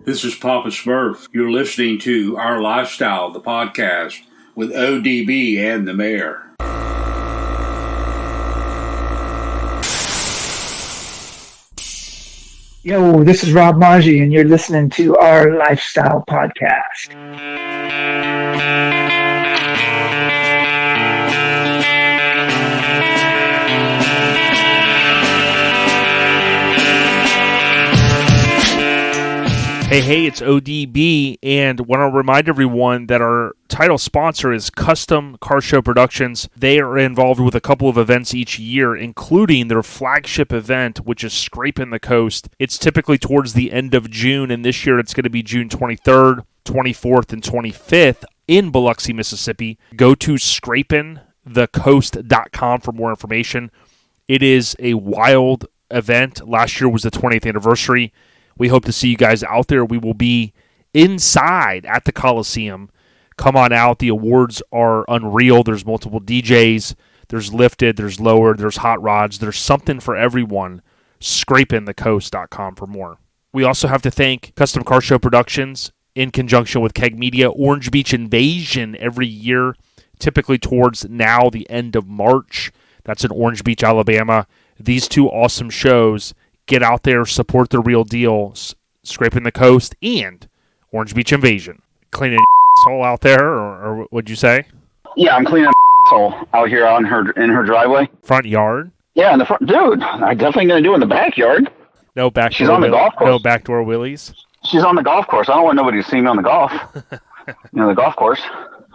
This is Papa Smurf. You're listening to Our Lifestyle, the podcast, with ODB and the Mayor. Yo, this is Rob Maggi, and you're listening to Our Lifestyle podcast. Hey, it's ODB, and want to remind everyone that our title sponsor is Custom Car Show Productions. They are involved with a couple of events each year, including their flagship event, which is Scrapin' the Coast. It's typically towards the end of June, and this year it's going to be June 23rd, 24th, and 25th in Biloxi, Mississippi. Go to scrapinthecoast.com for more information. It is a wild event. Last year was the 20th anniversary. We hope to see you guys out there. We will be inside at the Coliseum. Come on out. The awards are unreal. There's multiple DJs. There's lifted. There's lowered. There's hot rods. There's something for everyone. Scrapinthecoast.com for more. We also have to thank Custom Car Show Productions in conjunction with Keg Media. Orange Beach Invasion every year, typically towards now the end of March. That's in Orange Beach, Alabama. These two awesome shows. Get out there, support the real deal, Scraping the Coast, and Orange Beach Invasion. Cleaning hole out there, or what'd you say? Yeah, I'm cleaning hole out here in her driveway. Front yard? Yeah, in the front. Dude, I'm definitely going to do it in the backyard. No backdoor. She's on the golf course. No backdoor willies? She's on the golf course. I don't want nobody to see me on the golf. The golf course.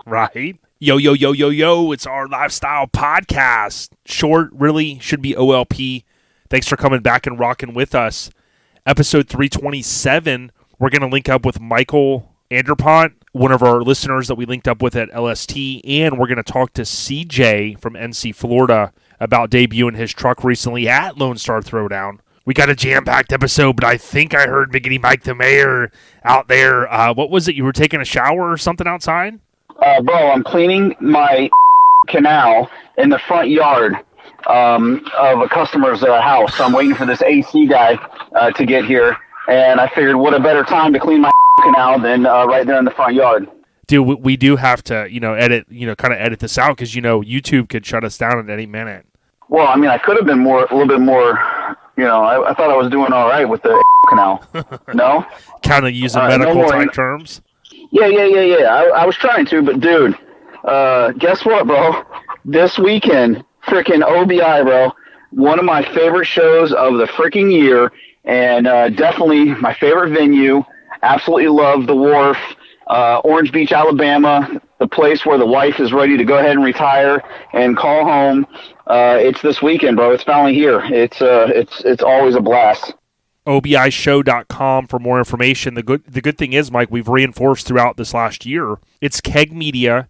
Right. Yo, it's Our Lifestyle podcast. Short, really, should be OLP. Thanks for coming back and rocking with us. Episode 327, we're going to link up with Michael Anderpont, one of our listeners that we linked up with at LST, and we're going to talk to CJ from NC, Florida, about debuting his truck recently at Lone Star Throwdown. We got a jam-packed episode, but I think I heard Miggity Mike, the Mayor, out there. What was it? You were taking a shower or something outside? Bro, I'm cleaning my canal in the front yard of a customer's house. So I'm waiting for this AC guy to get here, and I figured what a better time to clean my canal than right there in the front yard. Dude, we do have to, edit this out because, YouTube could shut us down at any minute. Well, I mean, I could have been a little bit more, I thought I was doing all right with the canal. No? Kind of using medical type terms? Yeah. I was trying to, but dude, guess what, bro? This weekend, freaking OBI, bro. One of my favorite shows of the freaking year, and definitely my favorite venue. Absolutely love the Wharf, Orange Beach, Alabama, the place where the wife is ready to go ahead and retire and call home. It's this weekend, bro. It's finally here. It's always a blast. OBIshow.com for more information. The good thing is, Mike, we've reinforced throughout this last year. It's Keg Media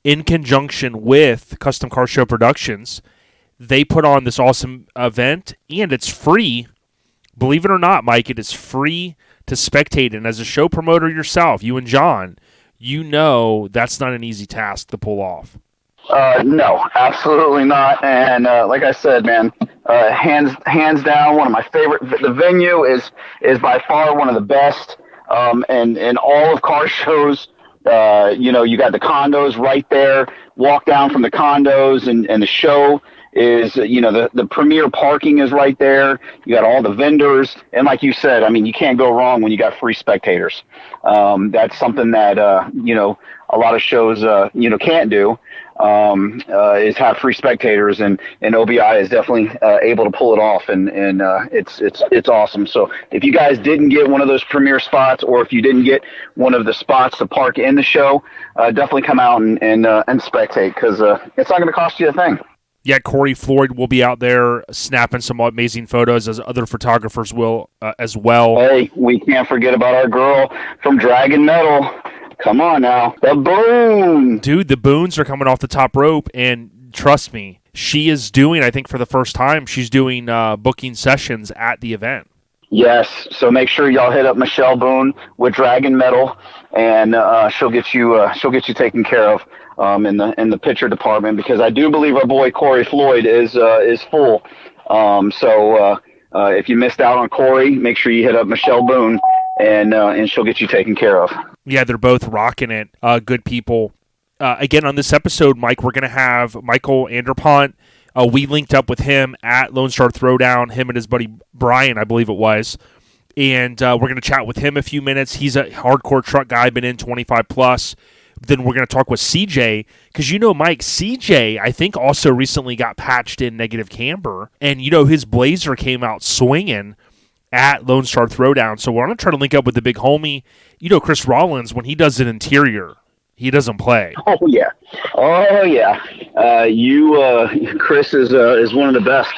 in conjunction with Custom Car Show Productions. They put on this awesome event, and it's free. Believe it or not, Mike, it is free to spectate. And as a show promoter yourself, you and John, that's not an easy task to pull off. No, absolutely not. And like I said, man, hands down, one of my favorite. The venue is by far one of the best. And all of car shows. You got the condos right there. Walk down from the condos, and the show is, the premier parking is right there. You got all the vendors, and like you said, I mean, you can't go wrong when you got free spectators. That's something that a lot of shows can't do. Is have free spectators, and OBI is definitely able to pull it off, and it's awesome. So if you guys didn't get one of those premier spots, or if you didn't get one of the spots to park in the show, definitely come out and spectate, because it's not going to cost you a thing. Yeah, Corey Floyd will be out there snapping some amazing photos, as other photographers will as well. Hey, we can't forget about our girl from Dragon Metal. Come on now. The Boon. Dude, the Boons are coming off the top rope, and trust me, she is doing, I think for the first time, she's doing booking sessions at the event. Yes, so make sure y'all hit up Michelle Boone with Dragon Metal, and she'll get you taken care of in the picture department, because I do believe our boy Corey Floyd is full. So if you missed out on Corey, make sure you hit up Michelle Boone, and she'll get you taken care of. Yeah, they're both rocking it. Good people. Again, on this episode, Mike, we're going to have Michael Anderpont. We linked up with him at Lone Star Throwdown, him and his buddy Brian, I believe it was. And we're going to chat with him a few minutes. He's a hardcore truck guy, been in 25 plus. Then we're going to talk with CJ, because Mike, CJ, I think also recently got patched in negative camber. And, his Blazer came out swinging at Lone Star Throwdown. So we're going to try to link up with the big homie. Chris Rawlins, when he does an interior, he doesn't play. Oh yeah. Chris is one of the best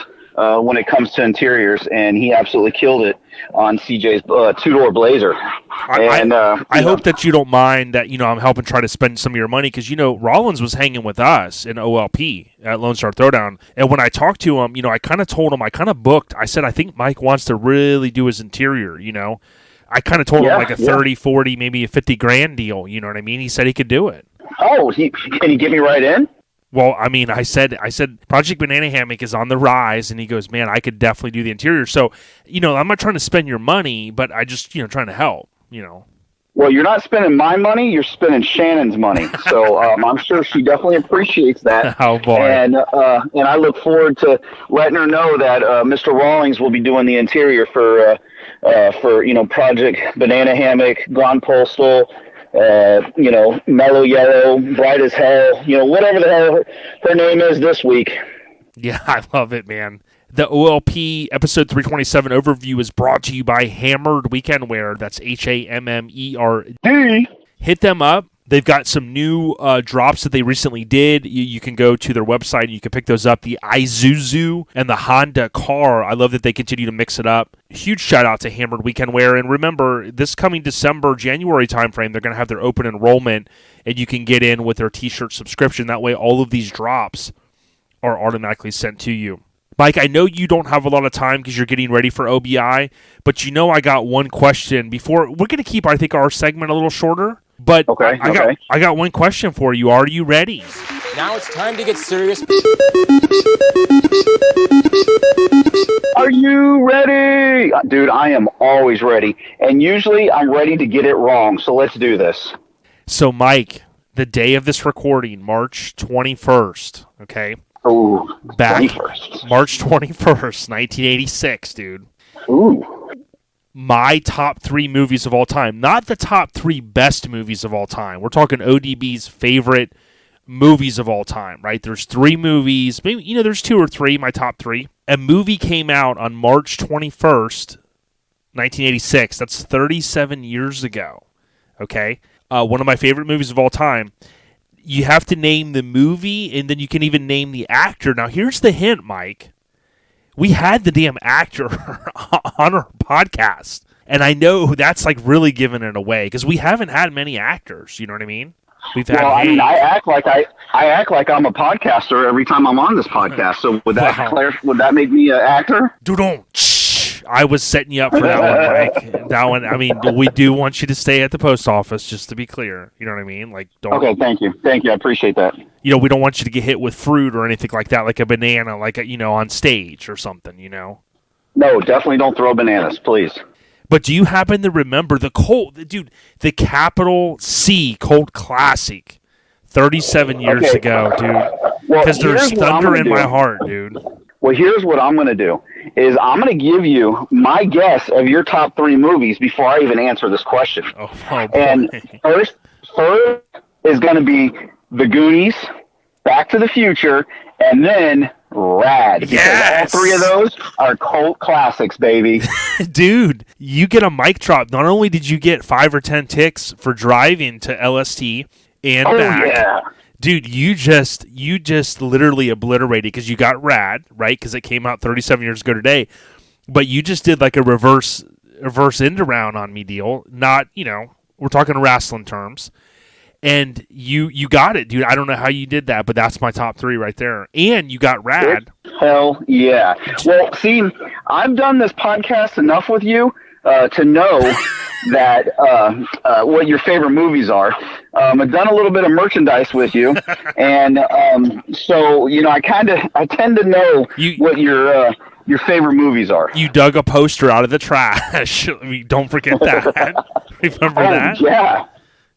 when it comes to interiors, and he absolutely killed it on CJ's two-door Blazer. I hope that you don't mind that I'm helping try to spend some of your money, because Rawlins was hanging with us in OLP at Lone Star Throwdown, and when I talked to him, I kind of told him, I kind of booked. I said I think Mike wants to really do his interior. I kind of told him like a 30, 40, maybe a 50 grand deal. You know what I mean? He said he could do it. Oh, can he get me right in? Well, I mean, I said Project Banana Hammock is on the rise, and he goes, man, I could definitely do the interior. So, I'm not trying to spend your money, but I just, trying to help, Well, you're not spending my money, you're spending Shannon's money. So I'm sure she definitely appreciates that. Oh, boy. And I look forward to letting her know that Mr. Rawlings will be doing the interior for Project Banana Hammock, Gone Postal, Mellow Yellow, Bright as Hell, whatever the hell her name is this week. Yeah, I love it, man. The OLP episode 327 overview is brought to you by Hammered Weekend Wear. That's HAMMERD. Hit them up. They've got some new drops that they recently did. You can go to their website and you can pick those up. The Isuzu and the Honda car. I love that they continue to mix it up. Huge shout out to Hammered Weekend Wear. And remember, this coming December, January timeframe, they're going to have their open enrollment, and you can get in with their t-shirt subscription. That way, all of these drops are automatically sent to you. Mike, I know you don't have a lot of time because you're getting ready for OBI, but I got one question before. We're going to keep, I think, our segment a little shorter. But okay. I got one question for you. Are you ready? Now it's time to get serious. Are you ready? Dude, I am always ready. And usually I'm ready to get it wrong. So let's do this. So, Mike, the day of this recording, March 21st, okay? Ooh, back 21st. March 21st, 1986, dude. Ooh. My top 3 movies of all time. Not the top 3 best movies of all time. We're talking ODB's favorite movies of all time, right? There's 3 movies. Maybe, there's 2 or 3, my top 3. A movie came out on March 21st, 1986. That's 37 years ago, okay? One of my favorite movies of all time. You have to name the movie, and then you can even name the actor. Now, here's the hint, Mike. We had the damn actor on our podcast, and I know that's like really giving it away because we haven't had many actors. You know what I mean? We've had. Well, I mean, I act like I'm a podcaster every time I'm on this podcast. So would that make me an actor? I was setting you up for that one, Mike. That one. I mean, we do want you to stay at the post office, just to be clear. You know what I mean? Like, don't. Okay, thank you. I appreciate that. We don't want you to get hit with fruit or anything like that, like a banana, like on stage or something. No, definitely don't throw bananas, please. But do you happen to remember the Capital C Colt Classic, 37 years ago, dude? Because there's thunder in my heart, dude. Well, here's what I'm going to do, is I'm going to give you my guess of your top 3 movies before I even answer this question. Oh boy. And first is going to be The Goonies, Back to the Future, and then Rad. Yes! Because all 3 of those are cult classics, baby. Dude, you get a mic drop. Not only did you get 5 or 10 ticks for driving to LST and back. Yeah. Dude, you just literally obliterated because you got Rad, right? Because it came out 37 years ago today. But you just did like a reverse end around on me deal. Not, we're talking wrestling terms. And you got it, dude. I don't know how you did that, but that's my top 3 right there. And you got Rad. Hell yeah. Well, see, I've done this podcast enough with you to know that what your favorite movies are. I've done a little bit of merchandise with you, and so I tend to know what your your favorite movies are. You dug a poster out of the trash. Don't forget that. Remember that? Yeah.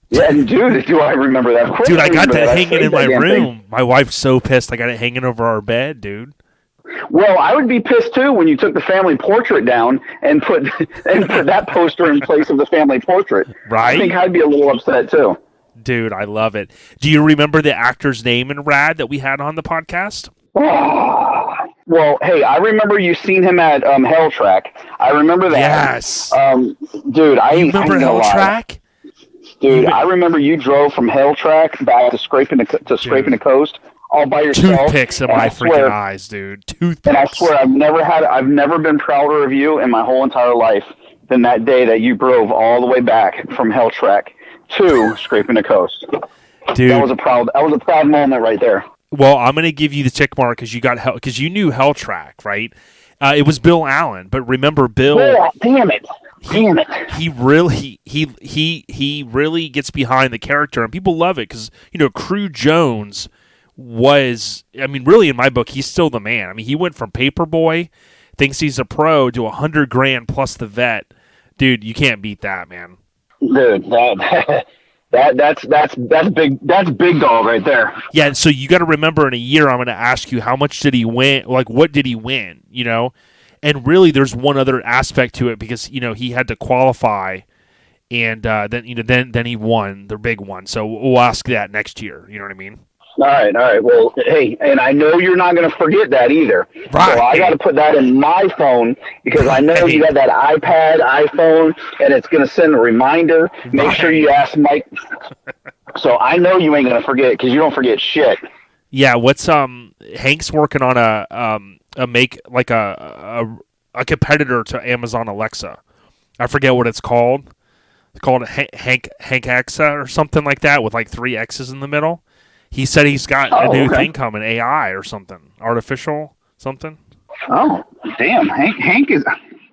Yeah, and dude, do I remember that? Of course Dude, I got that I hanging saved in my that damn room. thing. My wife's so pissed. I got it hanging over our bed, dude. Well, I would be pissed too when you took the family portrait down and put that poster in place of the family portrait. Right? I think I'd be a little upset too. Dude, I love it. Do you remember the actor's name in Rad that we had on the podcast? Well, hey, I remember you seen him at Hell Track. I remember that. Yes. Dude, You remember Hell Track? Dude, I remember you drove from Hell Track back to Scraping the Coast all by yourself. Toothpicks in my freaking eyes, dude. Toothpicks. And I swear, I've never been prouder of you in my whole entire life than that day that you drove all the way back from Hell Track to Scraping the Coast. Dude, that was a proud moment right there. Well, I'm gonna give you the tick mark because you knew Hell Track, right? It was Bill Allen, but remember Bill? Oh, damn it! He really gets behind the character, and people love it because Crew Jones was, really in my book, he's still the man. I mean, he went from Paperboy, thinks he's a pro, to $100,000 plus the vet. Dude, you can't beat that, man. Dude, that's big. That's big dog right there. Yeah, so you got to remember, in a year, I'm going to ask you, how much did he win? Like, what did he win? And really, there's one other aspect to it because he had to qualify, and then he won the big one. So we'll ask that next year. You know what I mean? All right. Well, hey, and I know you're not going to forget that either. Right. So I got to put that in my phone because I know you got that iPhone, and it's going to send a reminder. Make sure you ask Mike. So I know you ain't going to forget because you don't forget shit. Yeah. What's Hank's working on a competitor to Amazon Alexa. I forget what it's called. It's called Hank Alexa or something like that with like 3 X's in the middle. He said he's got a new thing coming, AI or something, artificial something. Oh, damn! Hank is.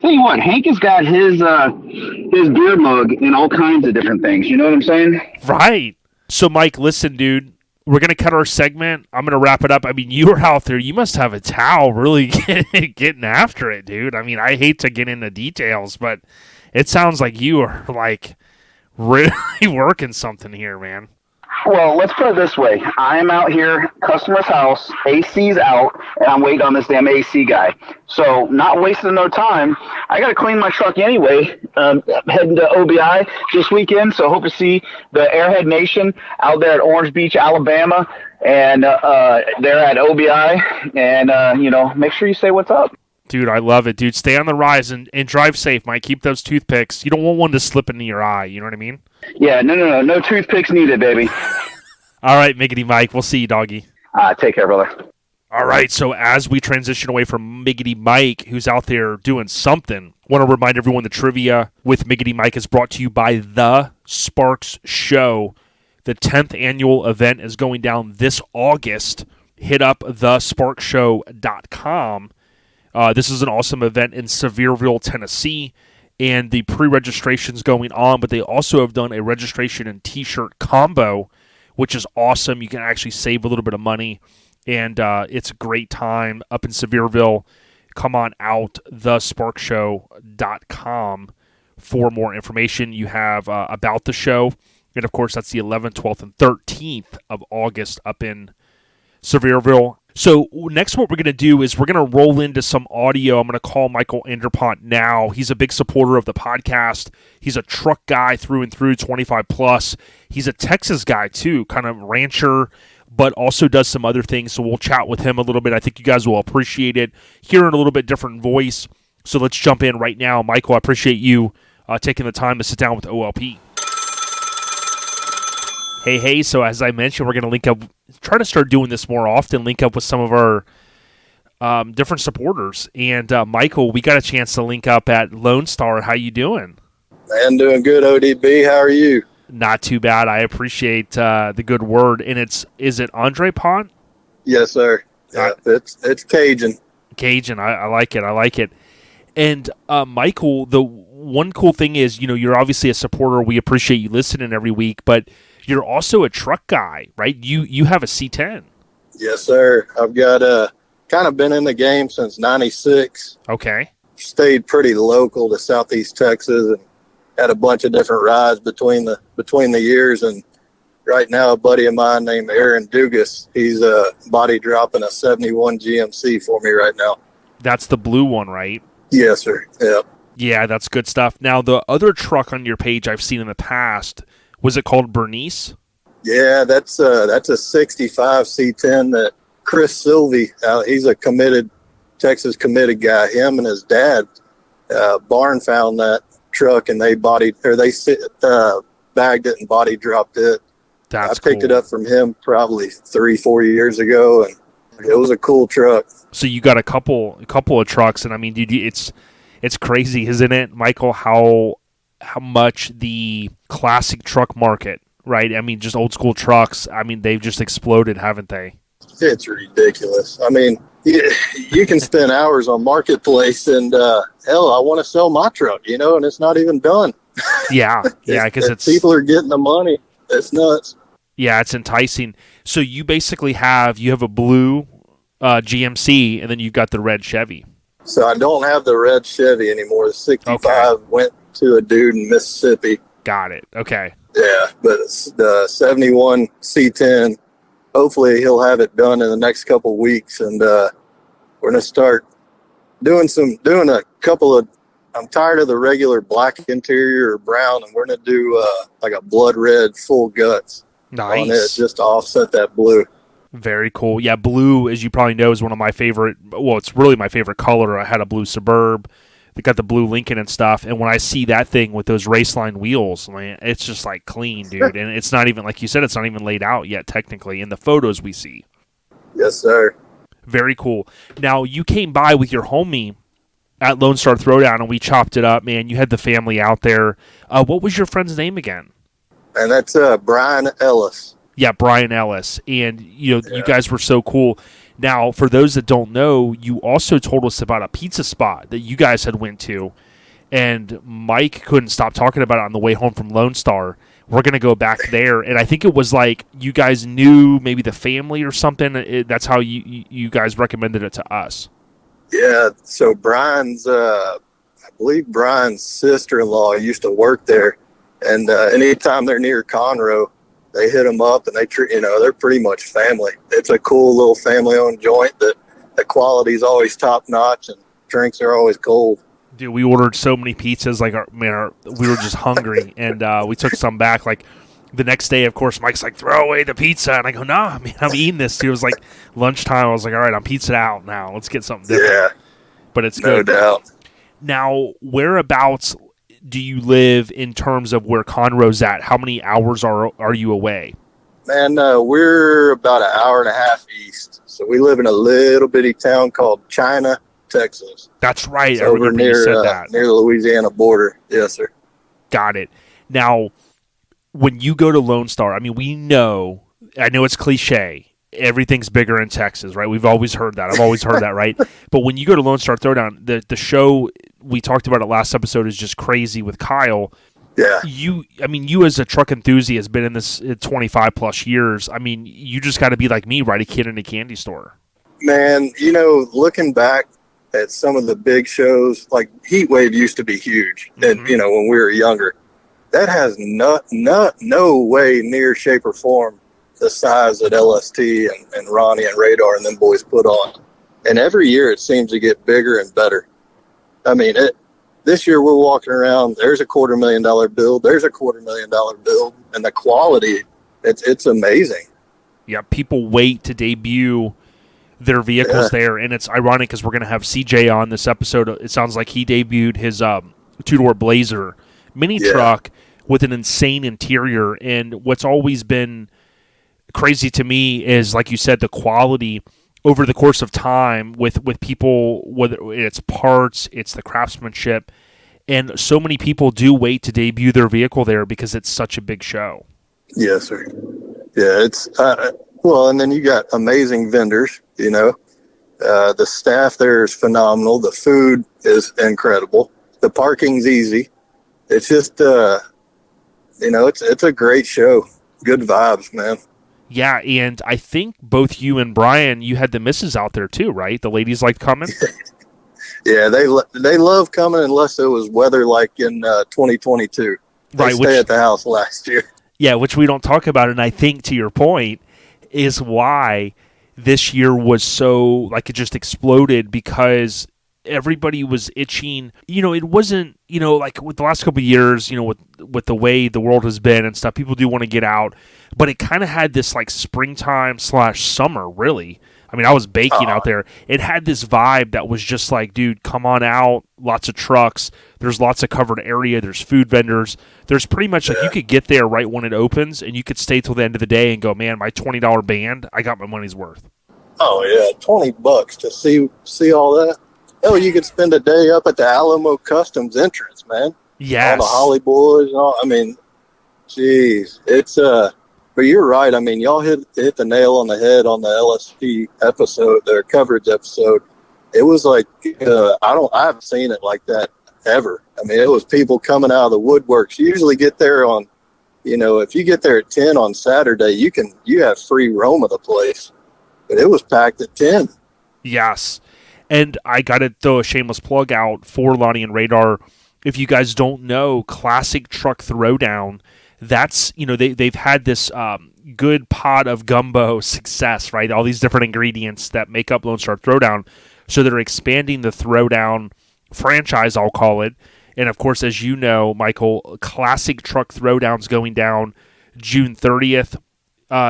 Tell you what, Hank has got his beer mug in all kinds of different things. You know what I'm saying? Right. So, Mike, listen, dude. We're going to cut our segment. I'm going to wrap it up. I mean, you were out there. You must have a towel really getting after it, dude. I mean, I hate to get into details, but it sounds like you are, like, really working something here, man. Well, let's put it this way. I am out here, customer's house, AC's out, and I'm waiting on this damn AC guy. So, not wasting no time. I got to clean my truck anyway. Heading to OBI this weekend, so hope to see the Airhead Nation out there at Orange Beach, Alabama, and they're at OBI. And, make sure you say what's up. Dude, I love it, dude. Stay on the rise and drive safe, Mike. Keep those toothpicks. You don't want one to slip into your eye. You know what I mean? Yeah, no toothpicks needed, baby. All right, Miggity Mike. We'll see you, doggy. Take care, brother. All right, so as we transition away from Miggity Mike, who's out there doing something, I want to remind everyone the trivia with Miggity Mike is brought to you by The Sparks Show. The 10th annual event is going down this August. Hit up thesparkshow.com. This is an awesome event in Sevierville, Tennessee, and the pre-registration's going on, but they also have done a registration and t-shirt combo, which is awesome. You can actually save a little bit of money, and it's a great time up in Sevierville. Come on out, thesparkshow.com for more information. You have about the show, and of course, that's the 11th, 12th, and 13th of August up in Sevierville. So next what we're going to do is we're going to roll into some audio. I'm going to call Michael Anderpont now. He's a big supporter of the podcast. He's a truck guy through and through, 25 plus. He's a Texas guy too, kind of rancher, but also does some other things. So we'll chat with him a little bit. I think you guys will appreciate it. Hearing a little bit different voice. So let's jump in right now. Michael, I appreciate you taking the time to sit down with OLP. Hey, so as I mentioned, we're going to link up, try to start doing this more often, link up with some of our different supporters. And Michael, we got a chance to link up at Lone Star. How you doing? Man, doing good, ODB. How are you? Not too bad. I appreciate the good word. And is it Anderpont? Yes, sir. Yeah, it's Cajun. Cajun. I like it. And Michael, the one cool thing is, you're obviously a supporter. We appreciate you listening every week, but you're also a truck guy, right? You have a C10. Yes, sir. I've got kind kind of been in the game since '96. Okay. Stayed pretty local to Southeast Texas and had a bunch of different rides between the years. And right now, a buddy of mine named Aaron Dugas, he's body dropping a 71 GMC for me right now. That's the blue one, right? Yes, sir. Yeah. Yeah, that's good stuff. Now, the other truck on your page I've seen in the past, was it called Bernice? Yeah, that's a 65 C10 that Chris Sylvie, he's a Texas committed guy. Him and his dad, Barn found that truck and they bagged it and body dropped it. I picked it up from him probably 3-4 years ago, and it was a cool truck. So you got a couple of trucks, and I mean, dude, it's crazy, isn't it, Michael? How much the classic truck market, right? I mean, just old school trucks. I mean, they've just exploded, haven't they? It's ridiculous. I mean, you can spend hours on Marketplace, and hell, I want to sell my truck, and it's not even done. Yeah, because people are getting the money. It's nuts. Yeah, it's enticing. So you basically have a blue GMC, and then you've got the red Chevy. So I don't have the red Chevy anymore. The 65 went to a dude in Mississippi. Got it. Okay. Yeah, but it's the 71 C10. Hopefully he'll have it done in the next couple of weeks, and we're gonna start doing a couple of. I'm tired of the regular black interior or brown, and we're gonna do like a blood red full guts. Nice. On it, just to offset that blue. Very cool. Yeah, blue, as you probably know, is one of my favorite. Well, it's really my favorite color. I had a blue Suburb. They got the blue Lincoln and stuff. And when I see that thing with those raceline wheels, man, it's just like clean, dude. And it's not even, like you said, it's not even laid out yet, technically, in the photos we see. Yes, sir. Very cool. Now, you came by with your homie at Lone Star Throwdown, and we chopped it up, man. You had the family out there. What was your friend's name again? And that's Brian Ellis. Yeah, Brian Ellis. And, you guys were so cool. Now, for those that don't know, you also told us about a pizza spot that you guys had went to, and Mike couldn't stop talking about it on the way home from Lone Star. We're going to go back there, and I think it was like you guys knew maybe the family or something. That's how you guys recommended it to us. Yeah, so I believe Brian's sister-in-law used to work there, and anytime they're near Conroe, they hit them up, and they're pretty much family. It's a cool little family-owned joint that the quality's always top-notch, and drinks are always cold. Dude, we ordered so many pizzas, like we were just hungry, and we took some back. Like the next day, of course, Mike's like, "Throw away the pizza," and I go, "Nah, man, I'm eating this." It was like lunchtime. I was like, "All right, I'm pizza out now. Let's get something different." Yeah, but it's good. No doubt. Now, whereabouts do you live in terms of where Conroe's at? How many hours are you away? Man, we're about an hour and a half east. So we live in a little bitty town called China, Texas. That's right. It's I over remember near, you said that. Near the Louisiana border. Yes, sir. Got it. Now, when you go to Lone Star, I mean, I know it's cliche. Everything's bigger in Texas, right? We've always heard that. I've always heard that, right? But when you go to Lone Star Throwdown, the show, we talked about it last episode, is just crazy with Kyle. Yeah. You as a truck enthusiast, been in this 25 plus years. I mean, you just got to be like me, right? A kid in a candy store. Man, looking back at some of the big shows, like Heatwave used to be huge. And, when we were younger, that has no way near shape or form the size that LST and Ronnie and Radar and them boys put on. And every year it seems to get bigger and better. I mean, this year we're walking around, there's a $250,000 build, there's a $250,000 build, and the quality, it's amazing. Yeah, people wait to debut their vehicles there, and it's ironic because we're going to have CJ on this episode. It sounds like he debuted his two-door Blazer mini truck with an insane interior, and what's always been crazy to me is, like you said, the quality over the course of time with people, whether it's parts, it's the craftsmanship, and so many people do wait to debut their vehicle there because it's such a big show. Yes, sir. Yeah, it's and then you got amazing vendors. The staff there is phenomenal. The food is incredible. The parking's easy. It's just it's a great show. Good vibes, man. Yeah, and I think both you and Brian, you had the misses out there too, right? The ladies liked coming. Yeah, they love coming unless it was weather like in 2022. They stay at the house last year. Yeah, which we don't talk about, and I think to your point is why this year was so, like, it just exploded, because everybody was itching. It wasn't, like with the last couple of years, with the way the world has been and stuff, people do want to get out, but it kind of had this like springtime / summer, really. I mean, I was baking out there. It had this vibe that was just like, dude, come on out. Lots of trucks. There's lots of covered area. There's food vendors. There's pretty much like you could get there right when it opens, and you could stay till the end of the day and go, man, my $20 band, I got my money's worth. Oh yeah, $20 to see all that. Hell, you could spend a day up at the Alamo Customs entrance, man. Yes. All the Holly Boys and all. I mean, geez, it's but you're right. I mean, y'all hit the nail on the head on the LSP episode, their coverage episode. It was like I haven't seen it like that ever. I mean, it was people coming out of the woodworks. You usually get there on, if you get there at 10 on Saturday, you have free roam of the place. But it was packed at 10. Yes. And I got to throw a shameless plug out for Lonnie and Radar. If you guys don't know, Classic Truck Throwdown, that's, they've had this good pot of gumbo success, right? All these different ingredients that make up Lone Star Throwdown. So they're expanding the Throwdown franchise, I'll call it. And of course, as you know, Michael, Classic Truck Throwdown's going down June 30th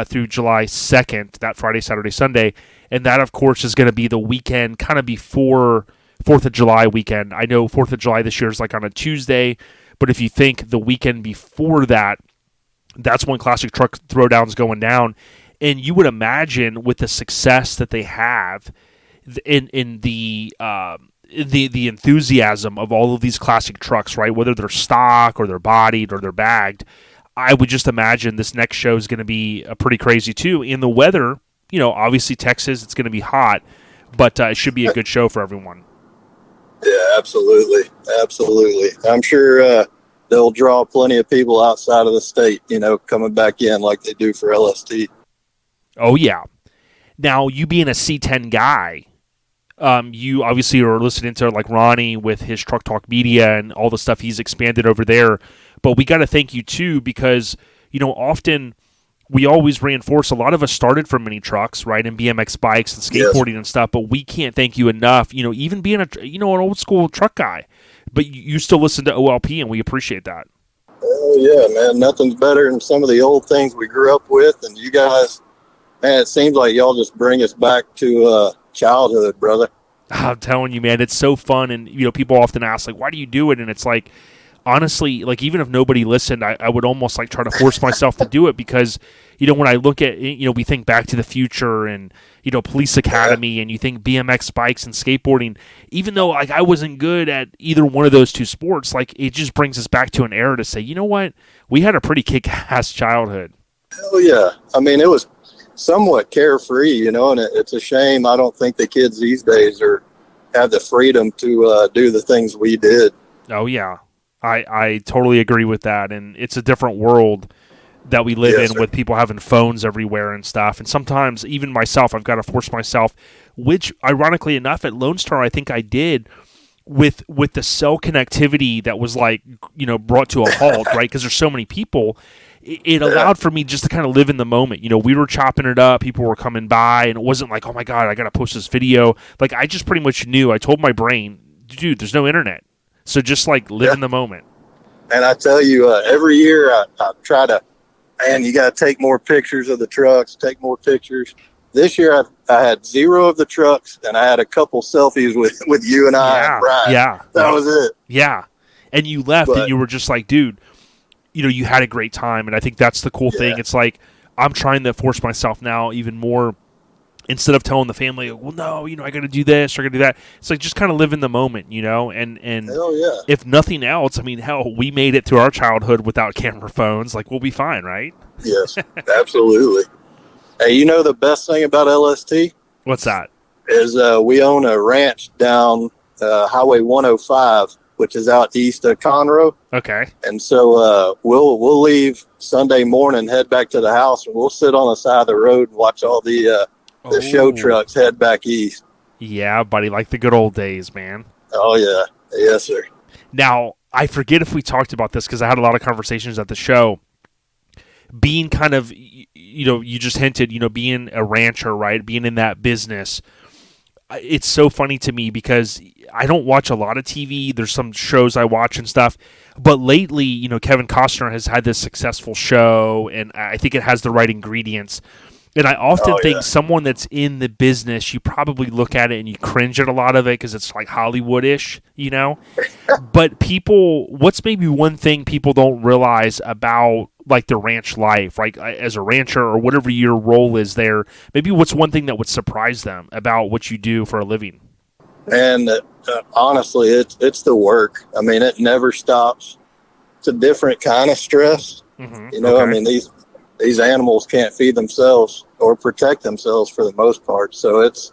through July 2nd, that Friday, Saturday, Sunday. And that, of course, is going to be the weekend kind of before 4th of July weekend. I know 4th of July this year is like on a Tuesday, but if you think the weekend before that, that's when Classic Truck Throwdown's going down. And you would imagine with the success that they have in the enthusiasm of all of these classic trucks, right? Whether they're stock or they're bodied or they're bagged, I would just imagine this next show is going to be pretty crazy too. In the weather, obviously Texas, it's going to be hot, but it should be a good show for everyone. Yeah, absolutely. Absolutely. I'm sure they'll draw plenty of people outside of the state, coming back in like they do for LST. Oh, yeah. Now, you being a C10 guy, you obviously are listening to like Ronnie with his Truck Talk Media and all the stuff he's expanded over there. But we got to thank you, too, because, often we always reinforce, a lot of us started from mini trucks, right, and BMX bikes and skateboarding and stuff, but we can't thank you enough, even being an old school truck guy, but you still listen to OLP, and we appreciate that. Oh yeah, man, nothing's better than some of the old things we grew up with, and you guys, man, it seems like y'all just bring us back to childhood, brother. I'm telling you, man, it's so fun, and people often ask, like, why do you do it? And it's like, honestly, like, even if nobody listened, I would almost like try to force myself to do it, because when I look at we think Back to the Future and Police Academy, and you think BMX bikes and skateboarding, even though like I wasn't good at either one of those two sports, like it just brings us back to an era to say, you know what, we had a pretty kick-ass childhood. Oh yeah, I mean, it was somewhat carefree, and it's a shame I don't think the kids these days have the freedom to do the things we did. Oh yeah, I totally agree with that, and it's a different world that we live in, with people having phones everywhere and stuff. And sometimes, even myself, I've got to force myself, which, ironically enough, at Lone Star, I think I did, with the cell connectivity that was like, brought to a halt, right? Because there's so many people. It allowed for me just to kind of live in the moment. We were chopping it up, people were coming by, and it wasn't like, oh my God, I got to post this video. Like, I just pretty much knew, I told my brain, dude, there's no internet. So just like live in the moment. And I tell you, every year I try to, man, you got to take more pictures of the trucks, take more pictures. This year I had 0 of the trucks, and I had a couple selfies with you and I. Yeah, and Brian. Yeah. That was it. Yeah. And you left, and you were just like, dude, you had a great time. And I think that's the cool thing. It's like, I'm trying to force myself now even more, instead of telling the family, well, no, I got to do this or I got to do that. It's like, just kind of live in the moment, and hell yeah. If nothing else, I mean, hell, we made it through our childhood without camera phones. Like, we'll be fine, right? Yes, absolutely. Hey, the best thing about LST? What's that? Is we own a ranch down Highway 105 which is out east of Conroe. Okay. And so we'll leave Sunday morning, head back to the house, and we'll sit on the side of the road and watch all the show trucks head back east. Yeah, buddy, like the good old days, man. Oh, yeah. Yes, sir. Now, I forget if we talked about this because I had a lot of conversations at the show. Being kind of, you just hinted, being a rancher, right? Being in that business. It's so funny to me because I don't watch a lot of TV. There's some shows I watch and stuff. But lately, Kevin Costner has had this successful show, and I think it has the right ingredients. And I often think someone that's in the business, you probably look at it and you cringe at a lot of it because it's like Hollywood-ish, But what's maybe one thing people don't realize about like the ranch life, right? As a rancher or whatever your role is there, maybe what's one thing that would surprise them about what you do for a living? And honestly, it's the work. I mean, it never stops. It's a different kind of stress. Mm-hmm. I mean, these animals can't feed themselves or protect themselves for the most part. So it's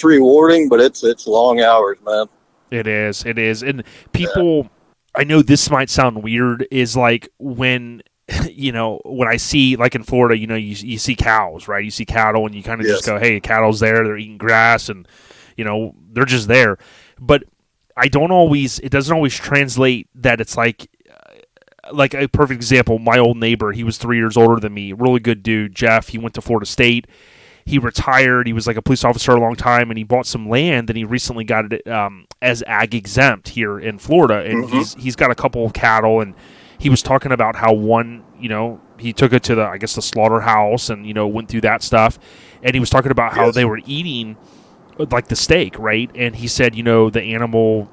rewarding, but it's long hours, man. It is. And people, I know this might sound weird, is like when I see, like in Florida, you see cows, right? You see cattle and you kind of just go, hey, cattle's there, they're eating grass and, they're just there. But it doesn't always translate that it's like a perfect example, my old neighbor, he was 3 years older than me, really good dude, Jeff. He went to Florida State. He retired. He was like a police officer a long time, and he bought some land, and he recently got it as ag exempt here in Florida. And he's got a couple of cattle, and he was talking about how one, he took it to the slaughterhouse and, went through that stuff. And he was talking about how they were eating like the steak, right? And he said, the animal,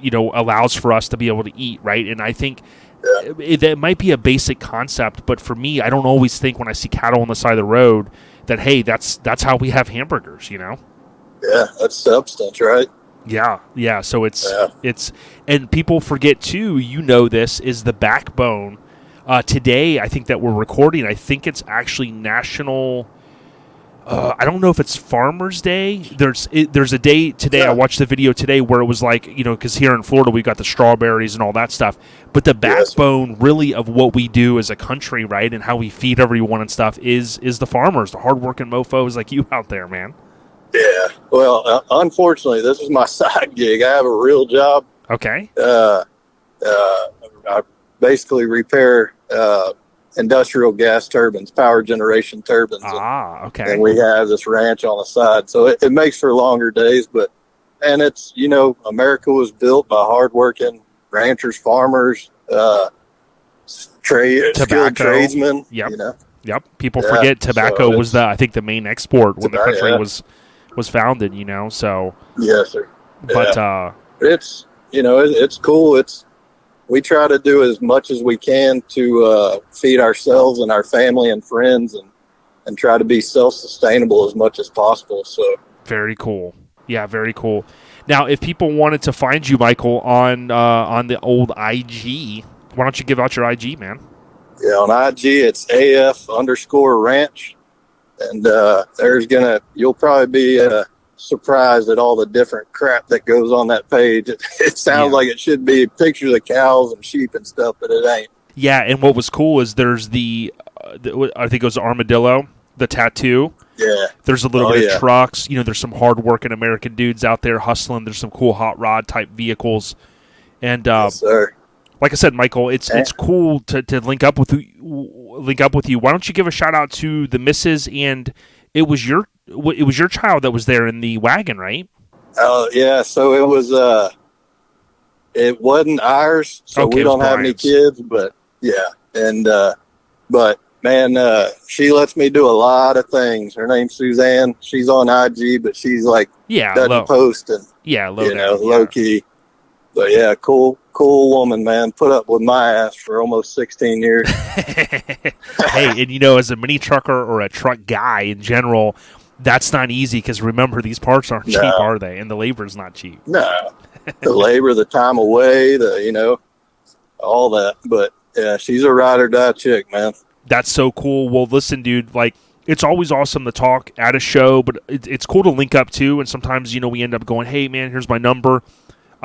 allows for us to be able to eat, right? And I think that might be a basic concept, but for me, I don't always think when I see cattle on the side of the road that, hey, that's how we have hamburgers, Yeah, that's substance, right? Yeah. So it's and people forget too. This is the backbone. Today, I think that we're recording. I think it's actually National. I don't know if it's Farmers Day. There's a day today. I watched the video today where it was like, because here in Florida we've got the strawberries and all that stuff. But the backbone really of what we do as a country, right, and how we feed everyone and stuff is the farmers, the hardworking mofos like you out there, man. Yeah. Well, unfortunately, this is my side gig. I have a real job. Okay. I basically repair industrial gas turbines, power generation turbines. Okay. And we have this ranch on the side. So it makes for longer days, and it's, America was built by hardworking ranchers, farmers, skilled tradesmen. Yep. Yep. People forget tobacco was I think the main export when the country was founded, so. Yes, sir. But, it's, it's cool. We try to do as much as we can to feed ourselves and our family and friends and try to be self-sustainable as much as possible. So very cool. Yeah, very cool. Now, if people wanted to find you, Michael, on the old IG, why don't you give out your IG, man? Yeah, on IG, it's AF_ranch. And you'll probably be surprised at all the different crap that goes on that page. It sounds like it should be pictures of cows and sheep and stuff, but it ain't. Yeah, and what was cool is there's I think it was armadillo, the tattoo. Yeah. There's a little bit of trucks. There's some hard-working American dudes out there hustling. There's some cool hot rod type vehicles. And yes, sir. Like I said, Michael, it's cool to link up with you. Why don't you give a shout out to the missus? And it was your child that was there in the wagon, right? Oh yeah. So it wasn't ours. So we don't have any kids, but yeah. And but man, she lets me do a lot of things. Her name's Suzanne. She's on IG, but she's like doesn't post and low key. But yeah, cool woman, man. Put up with my ass for almost 16 years. Hey, and as a mini trucker or a truck guy in general, that's not easy because remember, these parts aren't cheap, are they? And the labor's not cheap. No, the labor, the time away, all that. But yeah, she's a ride or die chick, man. That's so cool. Well, listen, dude, it's always awesome to talk at a show, but it's cool to link up too. And sometimes, we end up going, hey, man, here's my number.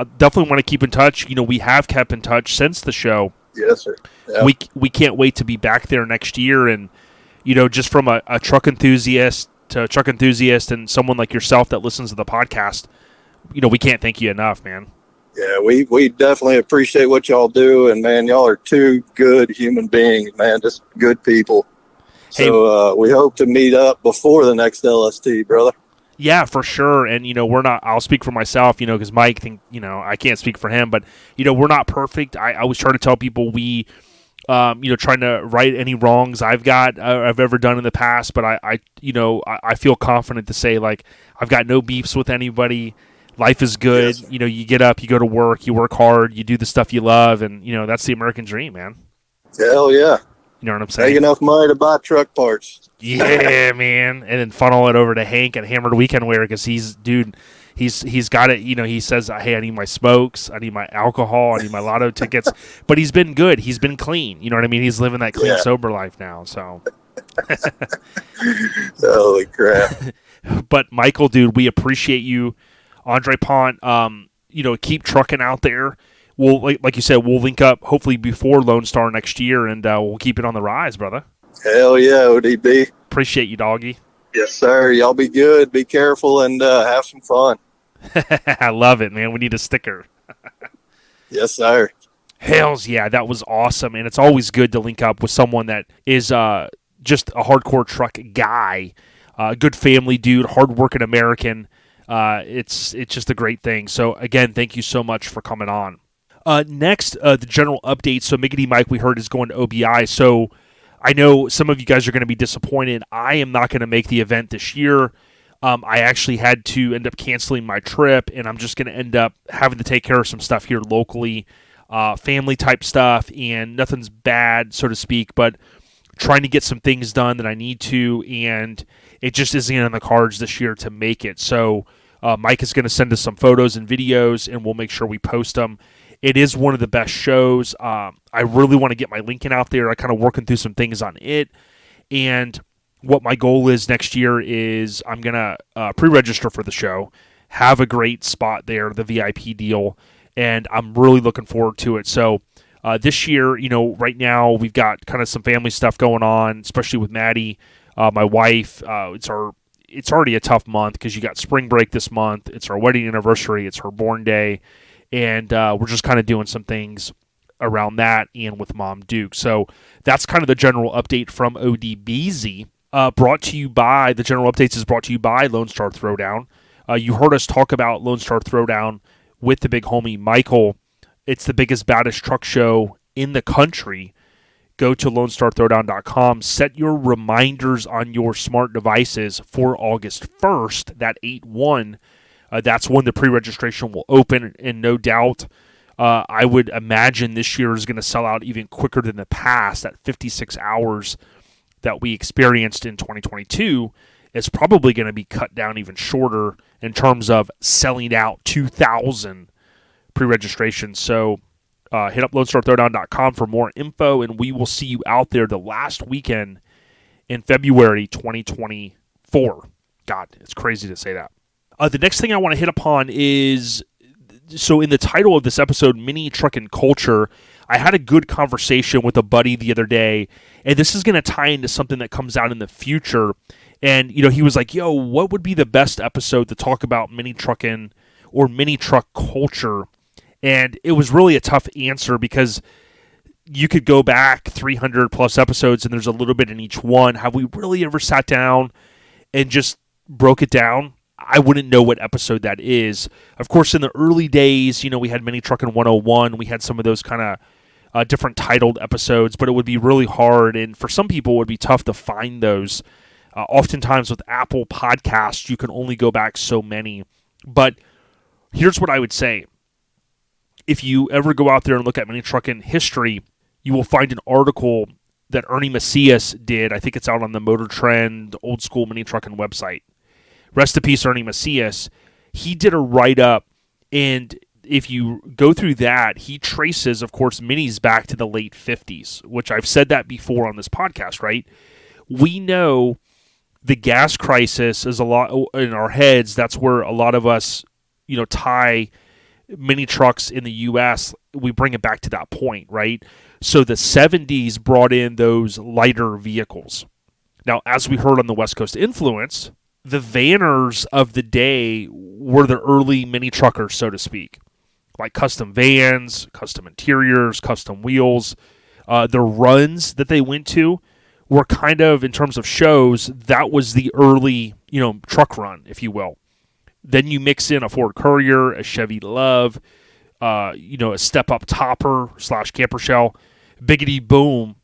I definitely want to keep in touch. We have kept in touch since the show. Yes, sir. Yeah. We can't wait to be back there next year. And, just from a truck enthusiast to a truck enthusiast and someone like yourself that listens to the podcast, we can't thank you enough, man. Yeah, we definitely appreciate what y'all do. And, man, y'all are two good human beings, man, just good people. So we hope to meet up before the next LST, brother. Yeah, for sure. And, we're not, I'll speak for myself, because Mike, I can't speak for him, but, we're not perfect. I always try to tell people we, trying to right any wrongs I've ever done in the past, but I feel confident to say, like, I've got no beefs with anybody. Life is good. Yes. You get up, you go to work, you work hard, you do the stuff you love, and, that's the American dream, man. Hell yeah. You know what I'm saying? Make enough money to buy truck parts. Yeah, man. And then funnel it over to Hank at Hammered Weekend Wear because he's got it. He says, hey, I need my smokes. I need my alcohol. I need my lotto tickets. But he's been good. He's been clean. You know what I mean? He's living that clean, sober life now. So. Holy crap. But, Michael, dude, we appreciate you. Anderpont, keep trucking out there. We'll, like you said, we'll link up hopefully before Lone Star next year, and we'll keep it on the rise, brother. Hell yeah, ODB. Appreciate you, doggy. Yes, sir. Y'all be good, be careful, and have some fun. I love it, man. We need a sticker. Yes, sir. Hells yeah, that was awesome, and it's always good to link up with someone that is just a hardcore truck guy, a good family dude, hardworking American. It's just a great thing. So, again, thank you so much for coming on. Next, the general update. So Miggity Mike, we heard, is going to OBI. So I know some of you guys are going to be disappointed. I am not going to make the event this year. I actually had to end up canceling my trip, and I'm just going to end up having to take care of some stuff here locally, family-type stuff, and nothing's bad, so to speak, but trying to get some things done that I need to, and it just isn't in the cards this year to make it. So Mike is going to send us some photos and videos, and we'll make sure we post them. It is one of the best shows. I really want to get my Lincoln out there. I'm kind of working through some things on it. And what my goal is next year is I'm going to pre-register for the show, have a great spot there, the VIP deal, and I'm really looking forward to it. So this year, right now we've got kind of some family stuff going on, especially with Maddie, my wife. It's already a tough month because you got spring break this month. It's our wedding anniversary. It's her born day. And we're just kind of doing some things around that and with Mom Duke. So that's kind of the general update from ODBZ. The general updates is brought to you by Lone Star Throwdown. You heard us talk about Lone Star Throwdown with the big homie Michael. It's the biggest, baddest truck show in the country. Go to LoneStarThrowdown.com. Set your reminders on your smart devices for August 1st, that 8/1. That's when the pre-registration will open, and no doubt I would imagine this year is going to sell out even quicker than the past. That 56 hours that we experienced in 2022 is probably going to be cut down even shorter in terms of selling out 2,000 pre-registrations. So hit up LoneStarThrowdown.com for more info, and we will see you out there the last weekend in February 2024. God, it's crazy to say that. The next thing I want to hit upon is, so in the title of this episode, Mini Truckin' Culture, I had a good conversation with a buddy the other day, and this is going to tie into something that comes out in the future. And, he was like, yo, what would be the best episode to talk about mini truckin' or mini truck culture? And it was really a tough answer because you could go back 300 plus episodes and there's a little bit in each one. Have we really ever sat down and just broke it down? I wouldn't know what episode that is. Of course, in the early days, we had Mini Truckin' 101. We had some of those kind of different titled episodes, but it would be really hard. And for some people, it would be tough to find those. Oftentimes with Apple Podcasts, you can only go back so many. But here's what I would say. If you ever go out there and look at Mini Truckin' history, you will find an article that Ernie Macias did. I think it's out on the Motor Trend Old School Mini Truckin' website. Rest in peace, Ernie Macias. He did a write-up, and if you go through that, he traces, of course, minis back to the late 50s, which I've said that before on this podcast, right? We know the gas crisis is a lot in our heads. That's where a lot of us, tie mini trucks in the U.S., we bring it back to that point, right? So the 70s brought in those lighter vehicles. Now, as we heard on the West Coast Influence, the vanners of the day were the early mini truckers, so to speak, like custom vans, custom interiors, custom wheels. The runs that they went to were kind of, in terms of shows, that was the early, truck run, if you will. Then you mix in a Ford Courier, a Chevy Love, a step-up topper / camper shell. Biggity boom,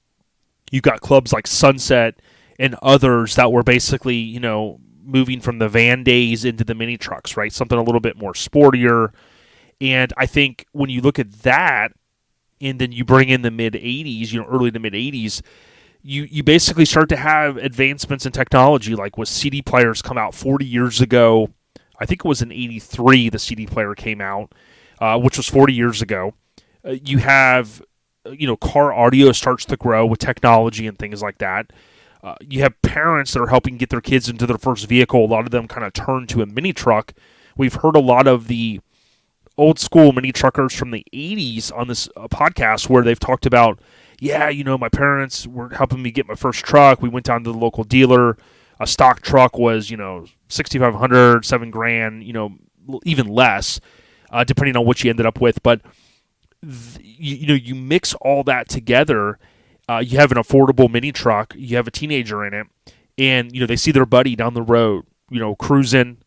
you got clubs like Sunset and others that were basically, moving from the van days into the mini trucks, right? Something a little bit more sportier. And I think when you look at that, and then you bring in the mid-'80s, early to mid-'80s, you basically start to have advancements in technology, like with CD players come out 40 years ago. I think it was in 83 the CD player came out, which was 40 years ago. You have, car audio starts to grow with technology and things like that. You have parents that are helping get their kids into their first vehicle. A lot of them kind of turn to a mini truck. We've heard a lot of the old school mini truckers from the 80s on this podcast where they've talked about, my parents were helping me get my first truck. We went down to the local dealer. A stock truck was, $6,500, $7,000, even less, depending on what you ended up with. But, you mix all that together. You have an affordable mini truck. You have a teenager in it. And, they see their buddy down the road, cruising.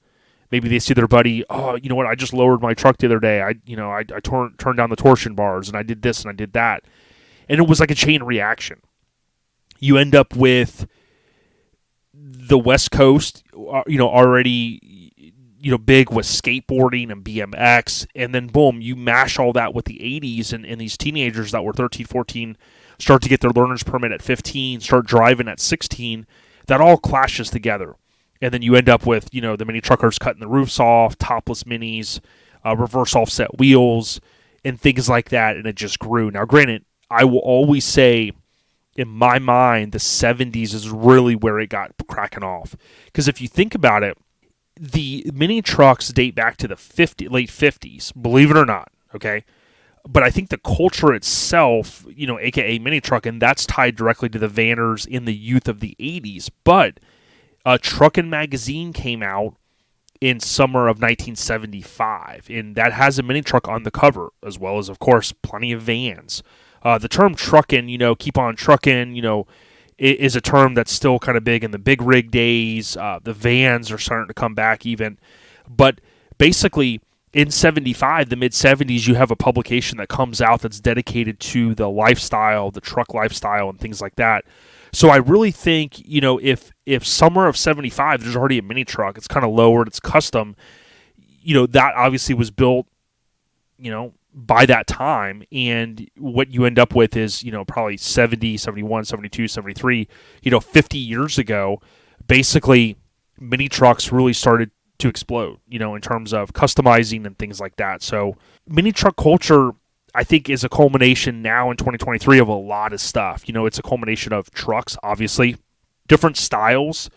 Maybe they see their buddy, oh, you know what, I just lowered my truck the other day. I turned down the torsion bars, and I did this and I did that. And it was like a chain reaction. You end up with the West Coast, already, big with skateboarding and BMX. And then, boom, you mash all that with the 80s, and these teenagers that were 13, 14 start to get their learner's permit at 15, start driving at 16. That all clashes together. And then you end up with, the mini truckers cutting the roofs off, topless minis, reverse offset wheels, and things like that, and it just grew. Now, granted, I will always say, in my mind, the 70s is really where it got cracking off. Because if you think about it, the mini trucks date back to the late 50s, believe it or not, okay? But I think the culture itself, a.k.a. mini truck, and that's tied directly to the vanners in the youth of the 80s. But Truckin magazine came out in summer of 1975, and that has a mini truck on the cover, as well as, of course, plenty of vans. The term truckin', keep on truckin', is a term that's still kind of big in the big rig days. The vans are starting to come back even. But basically, in 75, the mid-70s, you have a publication that comes out that's dedicated to the lifestyle, the truck lifestyle, and things like that. So I really think, if summer of 75, there's already a mini truck, it's kind of lowered, it's custom, that obviously was built, by that time. And what you end up with is, probably 70, 71, 72, 73, 50 years ago, basically mini trucks really started to explode, in terms of customizing and things like that. So mini truck culture, I think, is a culmination now in 2023 of a lot of stuff. It's a culmination of trucks, obviously, different styles.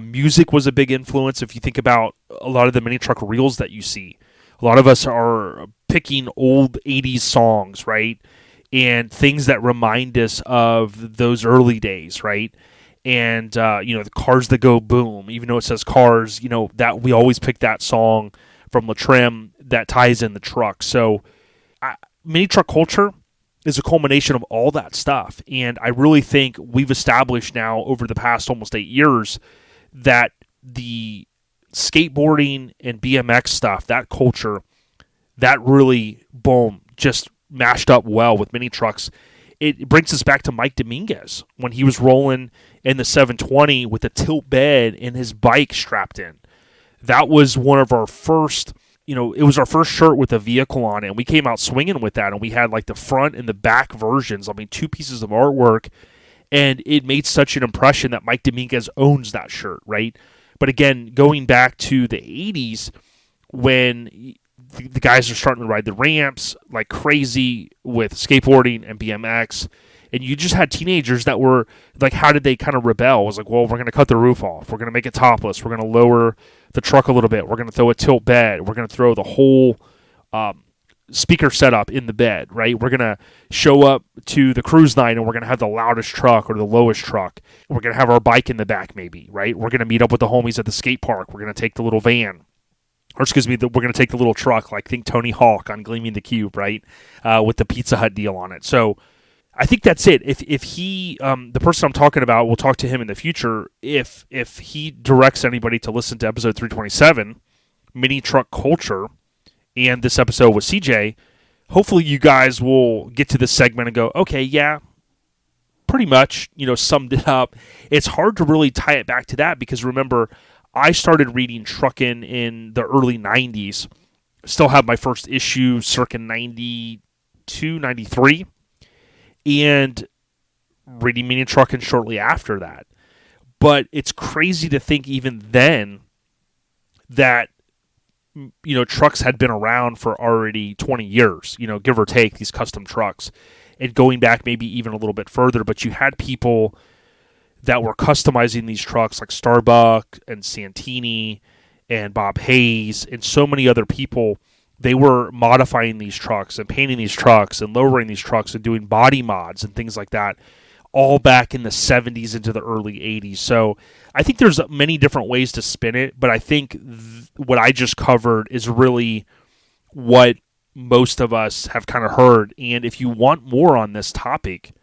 Music was a big influence. If you think about a lot of the mini truck reels that you see, a lot of us are picking old 80s songs, right? And things that remind us of those early days, right? And, the Cars That Go Boom, even though it says cars, that we always pick that song from Latrim that ties in the truck. So mini truck culture is a culmination of all that stuff. And I really think we've established now over the past almost 8 years that the skateboarding and BMX stuff, that culture, that really, boom, just mashed up well with mini trucks. It brings us back to Mike Dominguez when he was rolling in the 720 with a tilt bed and his bike strapped in. That was one of our first, it was our first shirt with a vehicle on it, and we came out swinging with that, and we had like the front and the back versions, 2 pieces of artwork, and it made such an impression that Mike Dominguez owns that shirt, right? But again, going back to the 80s, when the guys are starting to ride the ramps like crazy with skateboarding and BMX, and you just had teenagers that were like, how did they kind of rebel? It was like, well, we're going to cut the roof off. We're going to make it topless. We're going to lower the truck a little bit. We're going to throw a tilt bed. We're going to throw the whole speaker setup in the bed, right? We're going to show up to the cruise night and we're going to have the loudest truck or the lowest truck. We're going to have our bike in the back maybe, right? We're going to meet up with the homies at the skate park. We're going to take the little van. Or excuse me, we're going to take the little truck, like think Tony Hawk on Gleaming the Cube, right? With the Pizza Hut deal on it. So I think that's it. If he, the person I'm talking about, we'll talk to him in the future. If he directs anybody to listen to episode 327, Mini Truck Culture, and this episode with CJ, hopefully you guys will get to this segment and go, okay, yeah, pretty much, summed it up. It's hard to really tie it back to that because remember, I started reading Truckin in the early 90s. Still have my first issue circa 92, 93. And reading Mini Truckin shortly after that. But it's crazy to think even then that, trucks had been around for already 20 years, give or take, these custom trucks. And going back maybe even a little bit further, but you had people that were customizing these trucks like Starbuck and Santini and Bob Hayes and so many other people. They were modifying these trucks and painting these trucks and lowering these trucks and doing body mods and things like that all back in the 70s into the early 80s. So I think there's many different ways to spin it, but I think what I just covered is really what most of us have kind of heard. And if you want more on this topic,